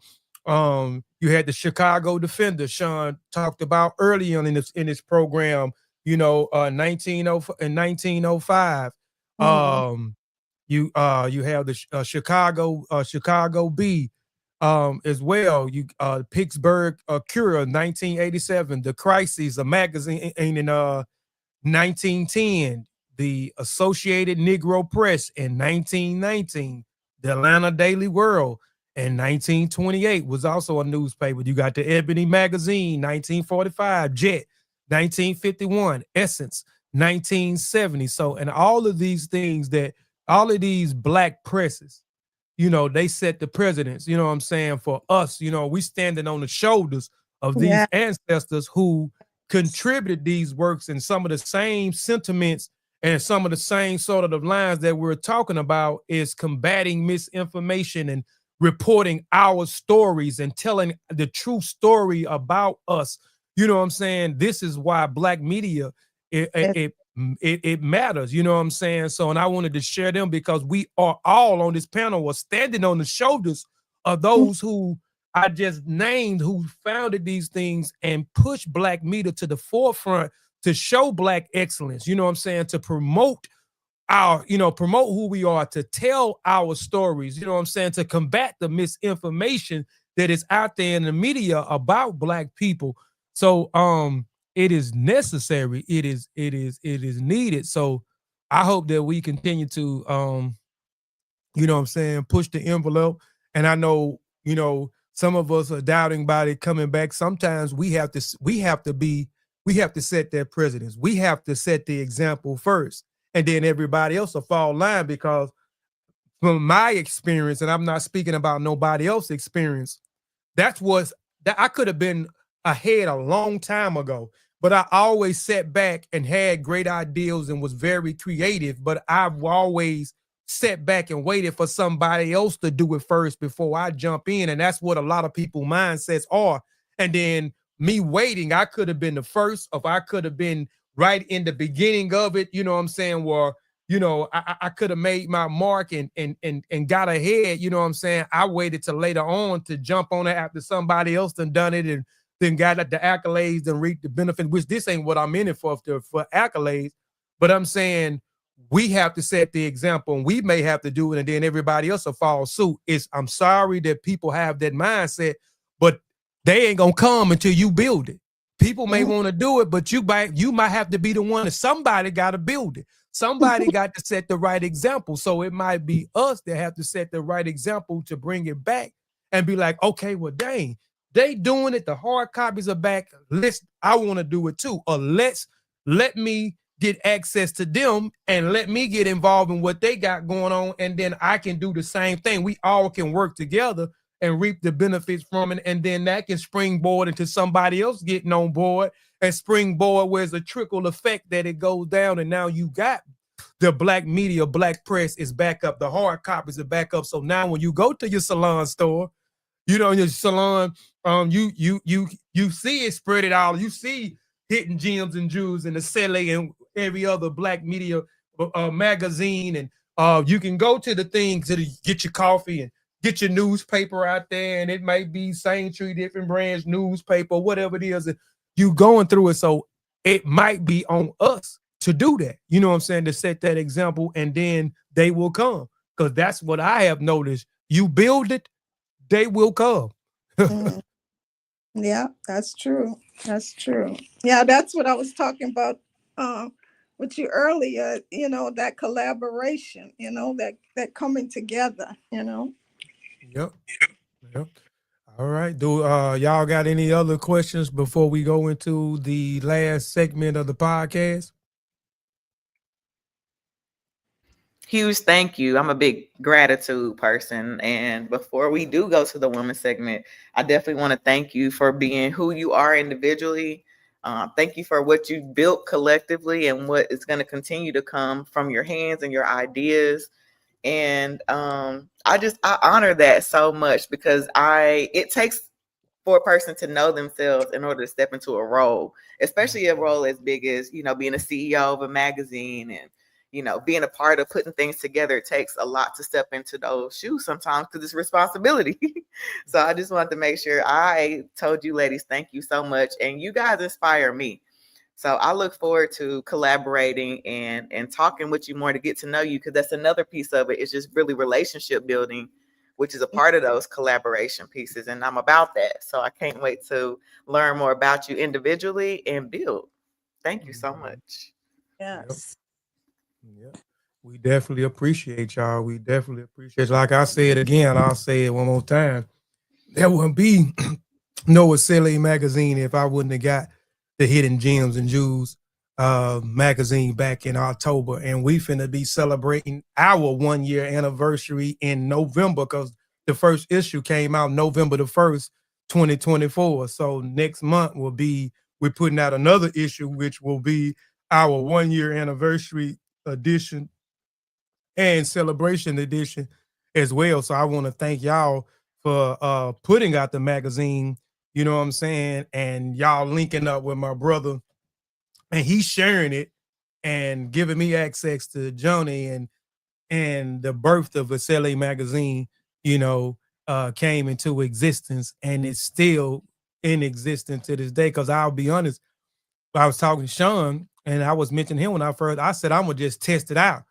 You had the Chicago Defender, Sean talked about early on in this program, 1905. You have the Chicago Bee, as well. You Pittsburgh Courier, 1987. The Crises, a magazine in 1910. The Associated Negro Press in 1919. The Atlanta Daily World in 1928 was also a newspaper. You got the Ebony Magazine, 1945. Jet, 1951. Essence, 1970. So, and all of these things all of these Black presses, they set the precedents, you know what I'm saying, for us. We standing on the shoulders of these ancestors who contributed these works, and some of the same sentiments and some of the same sort of lines that we're talking about is combating misinformation and reporting our stories and telling the true story about us. You know what I'm saying? This is why Black media, it matters, you know what I'm saying? So, and I wanted to share them because we are all on this panel standing on the shoulders of those who I just named, who founded these things and pushed Black media to the forefront to show Black excellence, you know what I'm saying? To promote promote who we are, to tell our stories, you know what I'm saying? To combat the misinformation that is out there in the media about Black people. So, it is necessary. It is needed. So I hope that we continue to, you know what I'm saying, push the envelope. And I know, some of us are doubting about it coming back. Sometimes we have to set that precedence. We have to set the example first, and then everybody else will fall in line. Because from my experience, and I'm not speaking about nobody else's experience, that I could have been ahead a long time ago. But I always sat back and had great ideas and was very creative. But I've always sat back and waited for somebody else to do it first before I jump in. And that's what a lot of people's mindsets are. And then me waiting, I could have been the first, or I could have been right in the beginning of it, you know what I'm saying, where, I could have made my mark and got ahead, you know what I'm saying. I waited till later on to jump on it after somebody else done it and then got the accolades and reaped the benefit, which this ain't what I'm in it for accolades. But I'm saying we have to set the example, and we may have to do it, and then everybody else will follow suit. I'm sorry that people have that mindset, but they ain't gonna come until you build it. People may want to do it, but you might have to be the one. Somebody got to build it. Somebody got to set the right example. So it might be us that have to set the right example to bring it back and be like, okay, well, dang, they doing it. The hard copies are back. I want to do it too. Or let me get access to them and let me get involved in what they got going on, and then I can do the same thing. We all can work together and reap the benefits from it, and then that can springboard into somebody else getting on board, and springboard where it's a trickle effect that it goes down, and now you got the black media, black press is back up, the hard copies are back up. So now when you go to your salon store, in your salon, you see it spread it all. You see Hidden Gems and Jews and the Sele and every other black media magazine, and you can go to the things to get your coffee and get your newspaper out there, and it might be same tree, different brands, newspaper, whatever it is, and you going through it. So it might be on us to do that. You know what I'm saying? To set that example, and then they will come. Because that's what I have noticed. You build it, they will come. Mm. Yeah, that's true. That's true. Yeah, that's what I was talking about with you earlier, that collaboration, that coming together. Yep. Yep. All right. Do y'all got any other questions before we go into the last segment of the podcast? Huge thank you. I'm a big gratitude person. And before we do go to the women segment, I definitely want to thank you for being who you are individually. Thank you for what you built collectively and what is going to continue to come from your hands and your ideas. And I honor that so much, because it takes for a person to know themselves in order to step into a role, especially a role as big as, being a CEO of a magazine, and being a part of putting things together. It takes a lot to step into those shoes sometimes, because it's responsibility. So I just wanted to make sure I told you ladies, thank you so much. And you guys inspire me. So I look forward to collaborating and talking with you more to get to know you, because that's another piece of it. It's just really relationship building, which is a part of those collaboration pieces. And I'm about that. So I can't wait to learn more about you individually and build. Thank you so much. Yes. Yep. We definitely appreciate y'all. We definitely appreciate, like I said again, I'll say it one more time. There wouldn't be no Acele magazine if I wouldn't have got the Hidden Gems and Jews magazine back in October. And we finna be celebrating our 1 year anniversary in November, because the first issue came out November the 1st, 2024. So next month we're putting out another issue, which will be our 1 year anniversary edition and celebration edition as well. So I want to thank y'all for putting out the magazine, you know what I'm saying, and y'all linking up with my brother, and he's sharing it and giving me access to Jonnie, and the birth of Acele magazine, came into existence, and it's still in existence to this day. Because I'll be honest, I was talking to Sean, and I was mentioning him when I said I'm gonna just test it out.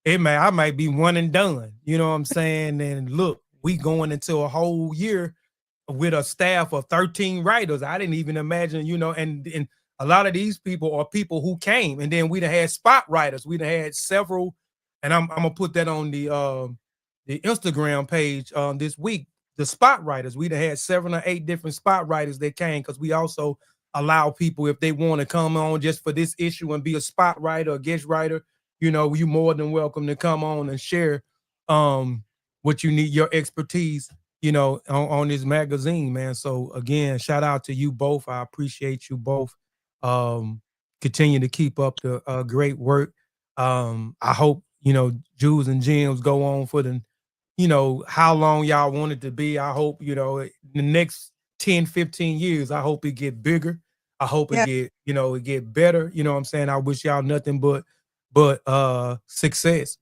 I might be one and done. You know what I'm saying? And look, we going into a whole year with a staff of 13 writers. I didn't even imagine, and a lot of these people are people who came, and then we'd have had spot writers. We'd have had several, and I'm gonna put that on the Instagram page this week. The spot writers, we'd have had 7 or 8 different spot writers that came, because we also allow people, if they want to come on just for this issue and be a spot writer or guest writer, you more than welcome to come on and share what you need, your expertise, on this magazine, man. So again, shout out to you both. I appreciate you both. Continue to keep up the great work. I hope, Jews and Gems go on for the, how long y'all want it to be. I hope, the next 10, 15 years, I hope it get bigger. I hope Yeah. it get better. You know what I'm saying? I wish y'all nothing but success.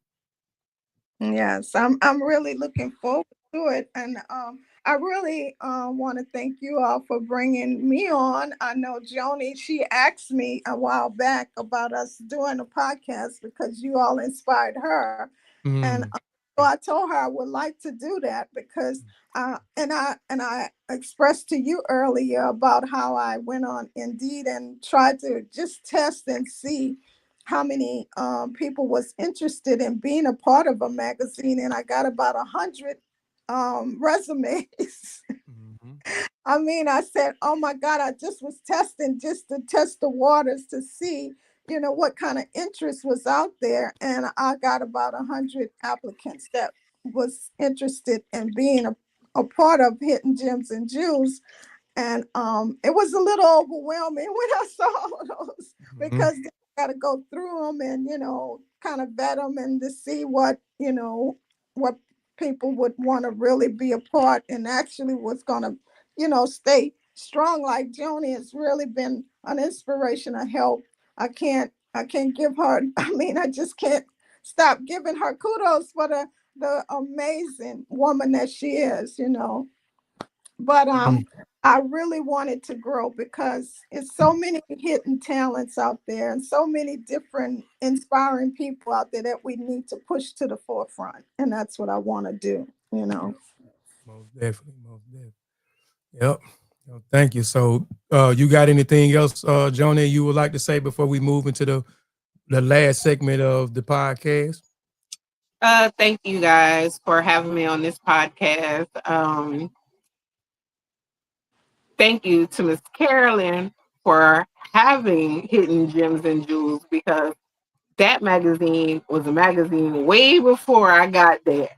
Yes, I'm really looking forward to it, and I really want to thank you all for bringing me on. I know Joni, she asked me a while back about us doing a podcast because you all inspired her, and Mm. so I told her I would like to do that because and I expressed to you earlier about how I went on Indeed and tried to just test and see how many people was interested in being a part of a magazine, and I got about 100 resumes. Mhm. I mean, I said, oh my God, I just was testing just to test the waters to see, what kind of interest was out there. And I got about 100 applicants that was interested in being a part of Hidden Gems and Jewels. And it was a little overwhelming when I saw all those, because you got to go through them and, kind of vet them and to see what people would want to really be a part and actually was going to, stay strong. Like Joni has really been an inspiration, a help. I can't give her, I just can't stop giving her kudos for the amazing woman that she is, But I really wanted to grow because it's so many hidden talents out there and so many different inspiring people out there that we need to push to the forefront. And that's what I want to do, Most definitely, most definitely. Yep. Thank you. So, you got anything else, Joni, you would like to say before we move into the last segment of the podcast? Thank you guys for having me on this podcast. Thank you to Miss Carolyn for having Hidden Gems and Jewels, because that magazine was a magazine way before I got there.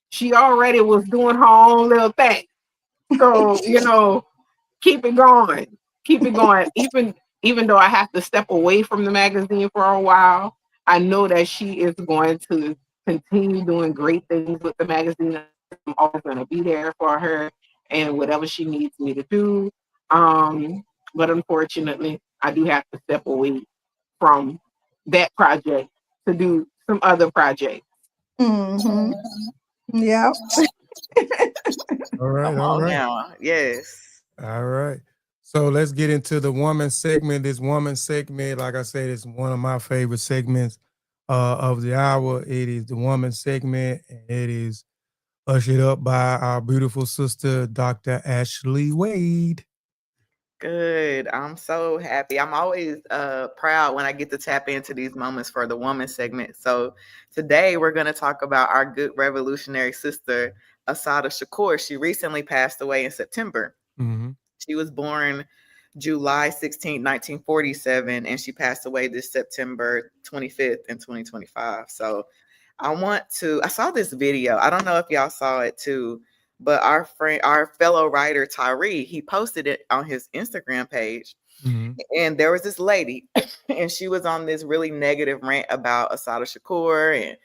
She already was doing her own little thing. So, keep it going. Keep it going. Even though I have to step away from the magazine for a while, I know that she is going to continue doing great things with the magazine. I'm always going to be there for her and whatever she needs me to do. But unfortunately, I do have to step away from that project to do some other projects. Mm-hmm. Yeah. All right, Come all on right. now. Yes. All right. So let's get into the woman segment. This woman segment, like I said, is one of my favorite segments of the hour. It is the woman segment, and it is ushered up by our beautiful sister, Dr. Ashley Wade. Good. I'm so happy. I'm always proud when I get to tap into these moments for the woman segment. So today we're going to talk about our good revolutionary sister, Assata Shakur. She recently passed away in September. Mm-hmm. She was born July 16, 1947, and she passed away this September 25th in 2025. So I saw this video. I don't know if y'all saw it too, but our fellow writer Tyree, he posted it on his Instagram page. Mm-hmm. And there was this lady, and she was on this really negative rant about Assata Shakur and,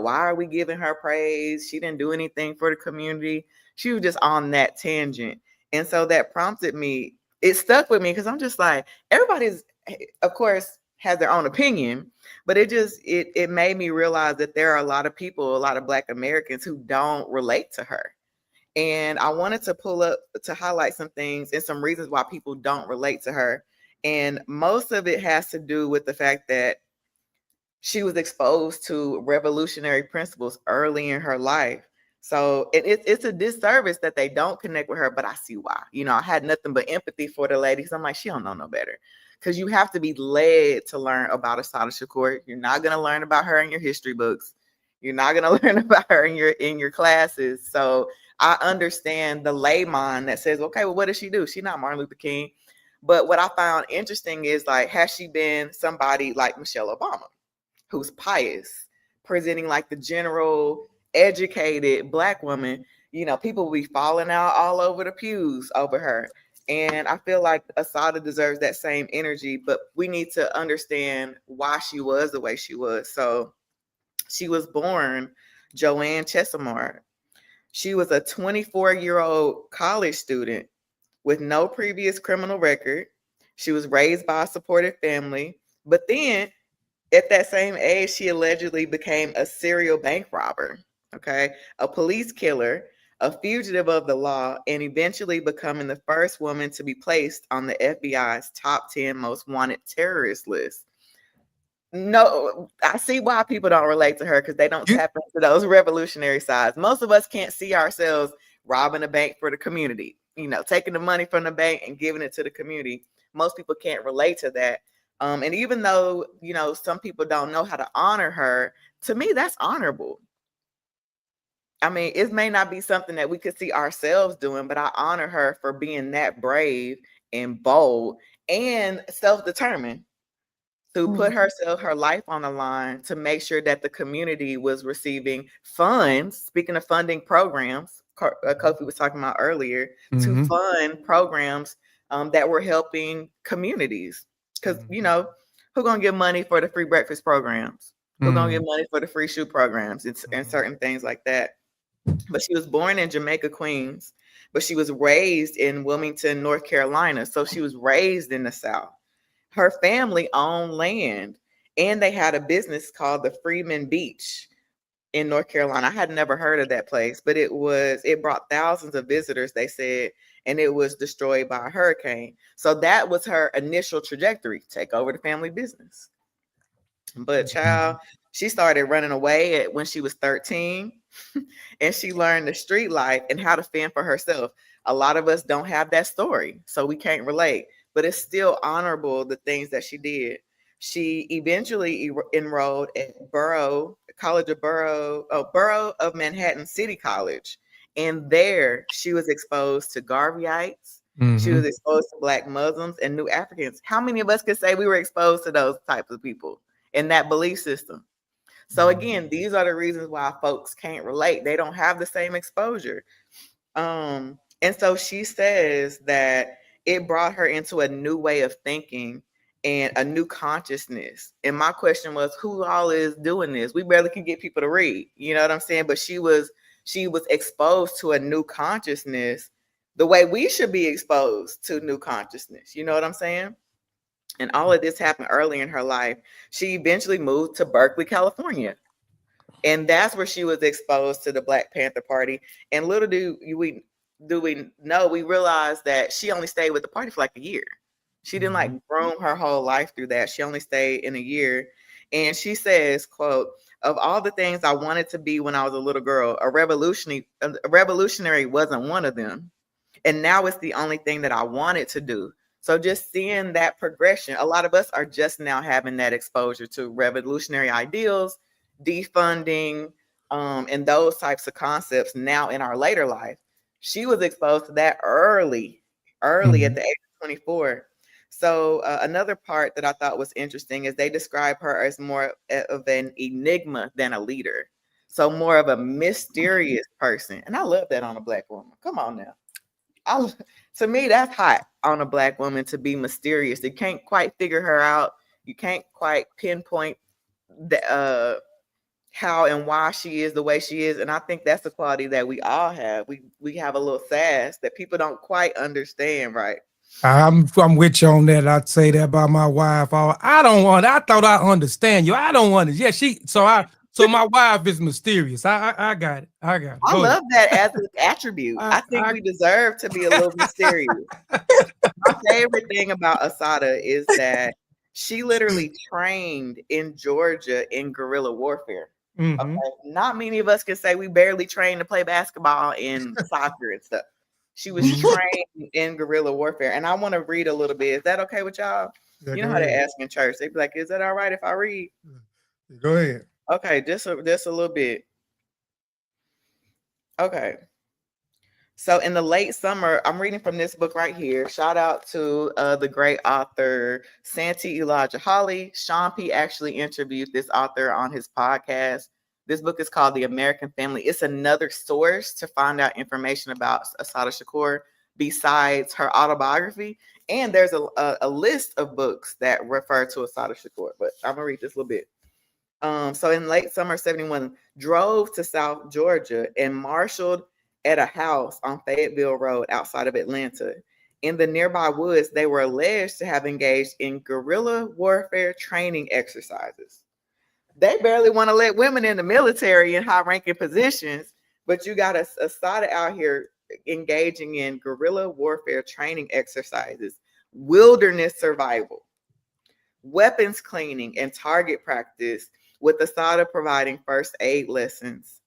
why are we giving her praise? She didn't do anything for the community. She was just on that tangent. And so that prompted me, it stuck with me because I'm just like, everybody's, of course, has their own opinion, but it made me realize that there are a lot of people, a lot of Black Americans who don't relate to her. And I wanted to pull up to highlight some things and some reasons why people don't relate to her. And most of it has to do with the fact that she was exposed to revolutionary principles early in her life. So it's a disservice that they don't connect with her, but I see why. I had nothing but empathy for the lady because I'm like, she don't know no better. Because you have to be led to learn about Assata Shakur. You're not going to learn about her in your history books. You're not going to learn about her in your classes. So I understand the layman that says, okay, well, what does she do? She's not Martin Luther King. But what I found interesting is, like, has she been somebody like Michelle Obama, who's pious, presenting like the general educated Black woman? People will be falling out all over the pews over her. And I feel like Assata deserves that same energy, but we need to understand why she was the way she was. So she was born Joanne Chesimard. She was a 24-year-old college student with no previous criminal record. She was raised by a supportive family, but then at that same age, she allegedly became a serial bank robber, okay, a police killer, a fugitive of the law, and eventually becoming the first woman to be placed on the FBI's top 10 most wanted terrorist list. No, I see why people don't relate to her, because they don't tap into those revolutionary sides. Most of us can't see ourselves robbing a bank for the community, taking the money from the bank and giving it to the community. Most people can't relate to that. And even though, some people don't know how to honor her, to me, that's honorable. I mean, it may not be something that we could see ourselves doing, but I honor her for being that brave and bold and self-determined. to put her life on the line to make sure that the community was receiving funds. Speaking of funding programs, Kofi was talking about earlier, to fund programs that were helping communities. Because, you know, who gonna give money for the free breakfast programs? Who gonna give money for the free shoe programs and certain things like that? But she was born in Jamaica, Queens, but she was raised in Wilmington, North Carolina. So she was raised in the South. Her family owned land, and they had a business called the Freeman Beach in North Carolina. I had never heard of that place, but it brought thousands of visitors, they said, and it was destroyed by a hurricane. So that was her initial trajectory, take over the family business. But child, she started running away when she was 13, and she learned the street life and how to fend for herself. A lot of us don't have that story, so we can't relate, but it's still honorable, the things that she did. She eventually enrolled at Borough of Manhattan City College, and there she was exposed to Griots. She was exposed to Black Muslims and New Africans. How many of us could say we were exposed to those types of people in that belief system? So again, these are the reasons why folks can't relate. They don't have the same exposure. And so she says that it brought her into a new way of thinking and a new consciousness. And my question was, who all is doing this? We barely can get people to read, you know what I'm saying? But she was exposed to a new consciousness, the way we should be exposed to new consciousness. You know what I'm saying? And all of this happened early in her life. She eventually moved to Berkeley, California. And that's where she was exposed to the Black Panther Party. And little do we know, we realized that she only stayed with the party for like a year. She didn't like roam her whole life through that. She only stayed in a year. And she says, quote, "Of all the things I wanted to be when I was a little girl, a revolutionary wasn't one of them. And now it's the only thing that I wanted to do." So just seeing that progression, a lot of us are just now having that exposure to revolutionary ideals, defunding, and those types of concepts now in our later life. She was exposed to that early at the age of 24. So another part that I thought was interesting is they describe her as more of an enigma than a leader. So more of a mysterious person. And I love that on a Black woman. Come on now. To me, that's hot on a Black woman, to be mysterious. You can't quite figure her out. You can't quite pinpoint the, how and why she is the way she is. And I think that's a quality that we all have. We have a little sass that people don't quite understand, right? I'm with you on that. I'd say that about my wife. I thought I understand you. I don't want it. Yeah, so my wife is mysterious. I got it. I got it. I love that as an attribute. I think we deserve to be a little mysterious. My favorite thing about Assata is that she literally trained in Georgia in guerrilla warfare. Okay? Not many of us can say we barely trained to play basketball and soccer and stuff. She was trained in guerrilla warfare. And I want to read a little bit. Is that okay with y'all? Yeah, you know how they ask in church. They be like, "Is that all right if I read?" Go ahead. Okay, just a little bit. Okay. So in the late summer, I'm reading from this book right here. Shout out to the great author, Santee Elijah Holly. Sean P. actually interviewed this author on his podcast. This book is called The American Family. It's another source to find out information about Assata Shakur besides her autobiography. And there's a list of books that refer to Assata Shakur. But I'm going to read this a little bit. So in late summer 71, drove to South Georgia and marshaled at a house on Fayetteville Road outside of Atlanta. In the nearby woods, they were alleged to have engaged in guerrilla warfare training exercises. They barely want to let women in the military in high-ranking positions, but you got Assata out here engaging in guerrilla warfare training exercises, wilderness survival, weapons cleaning, and target practice, with Assata providing first aid lessons.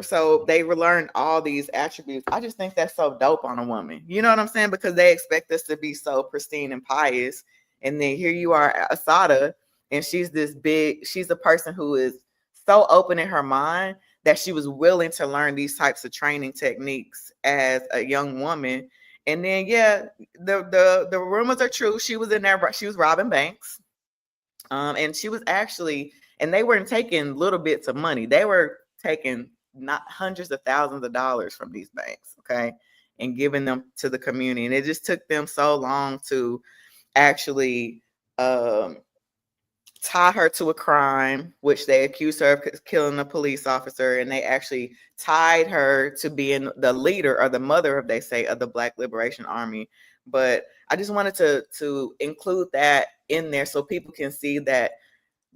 So they learned all these attributes. I just think that's so dope on a woman. You know what I'm saying? Because they expect us to be so pristine and pious. And then here you are, Assata, and she's a person who is so open in her mind that she was willing to learn these types of training techniques as a young woman. And then, yeah, the rumors are true. She was in there. She was robbing banks. And she was actually, and they weren't taking little bits of money. They were taking not hundreds of thousands of dollars from these banks, okay, and giving them to the community. And it just took them so long to actually tie her to a crime, which they accused her of killing a police officer, and they actually tied her to being the leader or the mother of, they say, of the Black Liberation Army. But I just wanted to include that in there so people can see that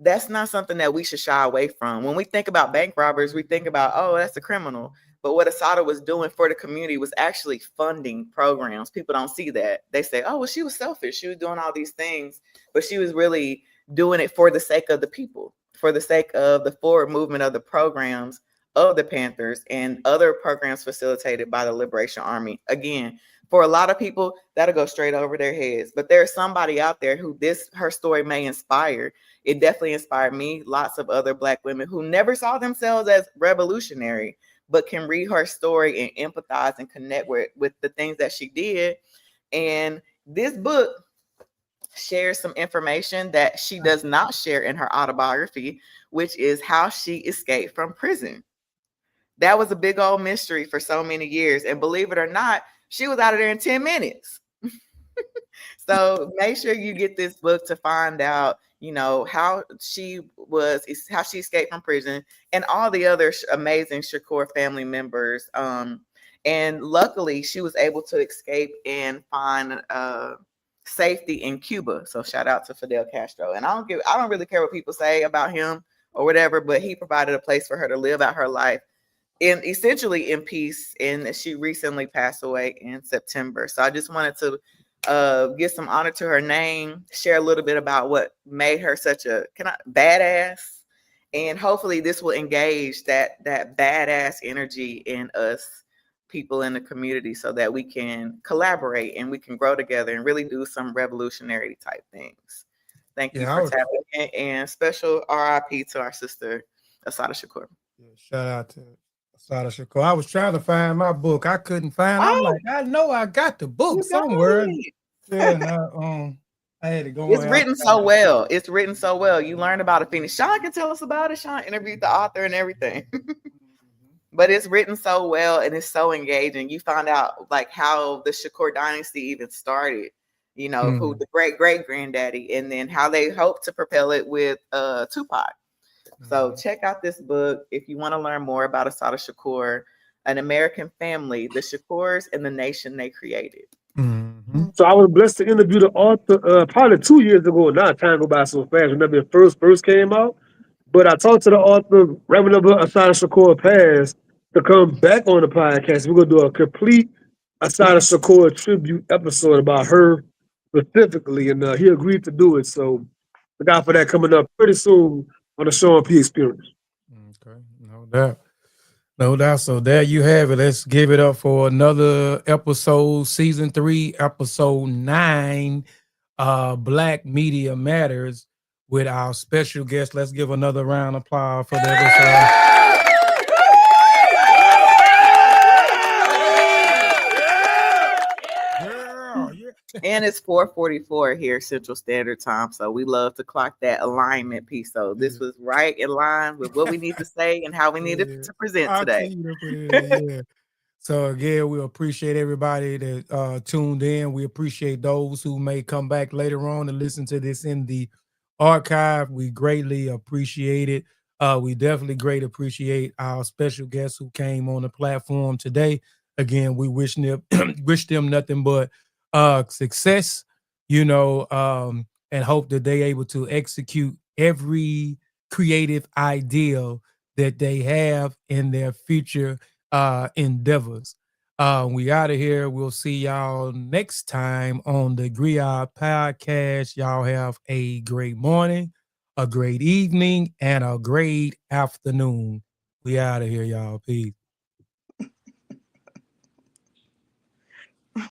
that's not something that we should shy away from. When we think about bank robbers, we think about, oh, that's a criminal. But what Assata was doing for the community was actually funding programs. People don't see that. They say, oh, well, she was selfish. She was doing all these things, but she was really doing it for the sake of the people, for the sake of the forward movement of the programs of the Panthers and other programs facilitated by the Liberation Army. Again, for a lot of people, that'll go straight over their heads. But there's somebody out there who her story may inspire. It definitely inspired me, lots of other Black women who never saw themselves as revolutionary, but can read her story and empathize and connect with the things that she did. And this book shares some information that she does not share in her autobiography, which is how she escaped from prison. That was a big old mystery for so many years. And believe it or not, she was out of there in 10 minutes. So make sure you get this book to find out, how she escaped from prison and all the other amazing Shakur family members. And luckily she was able to escape and find safety in Cuba. So shout out to Fidel Castro. And I don't really care what people say about him or whatever, but he provided a place for her to live out her life essentially in peace. And she recently passed away in September. So I just wanted to give some honor to her name, share a little bit about what made her such a badass, and hopefully this will engage that badass energy in us people in the community so that we can collaborate and we can grow together and really do some revolutionary type things. Thank you for tapping in, and special RIP to our sister Assata Shakur. Yeah, shout out to Assata Shakur. I was trying to find my book. I couldn't find it. I'm like, I know I got the book somewhere. Yeah, and I had to go. It's written so well. It's written so well. You learn about it. Phoenix. Sean can tell us about it. Sean interviewed the author and everything. But it's written so well and it's so engaging. You find out like how the Shakur dynasty even started, who the great granddaddy, and then how they hope to propel it with Tupac. So check out this book if you want to learn more about Assata Shakur, an American family, the Shakurs and the nation they created. So I was blessed to interview the author probably 2 years ago. Now time go by so fast. Whenever it first came out, but I talked to the author right whenever Assata Shakur passed to come back on the podcast. We're gonna do a complete Assata Shakur tribute episode about her specifically, and he agreed to do it. So look out for that coming up pretty soon on the Sean P Experience. Okay, no doubt. No doubt. So there you have it. Let's give it up for another episode, season 3, episode 9, Black Media Matters, with our special guest. Let's give another round of applause for that. And it's 4:44 here Central Standard Time, so we love to clock that alignment piece. So this was right in line with what we need to say and how we need to present today. Yeah. So again, we appreciate everybody that tuned in. We appreciate those who may come back later on and listen to this in the archive. We greatly appreciate it. We definitely greatly appreciate our special guests who came on the platform today. Again, we wish them nothing but success, and hope that they're able to execute every creative ideal that they have in their future endeavors. We out of here. We'll see y'all next time on the Griots podcast. Y'all have a great morning, a great evening, and a great afternoon. We out of here, y'all. Peace.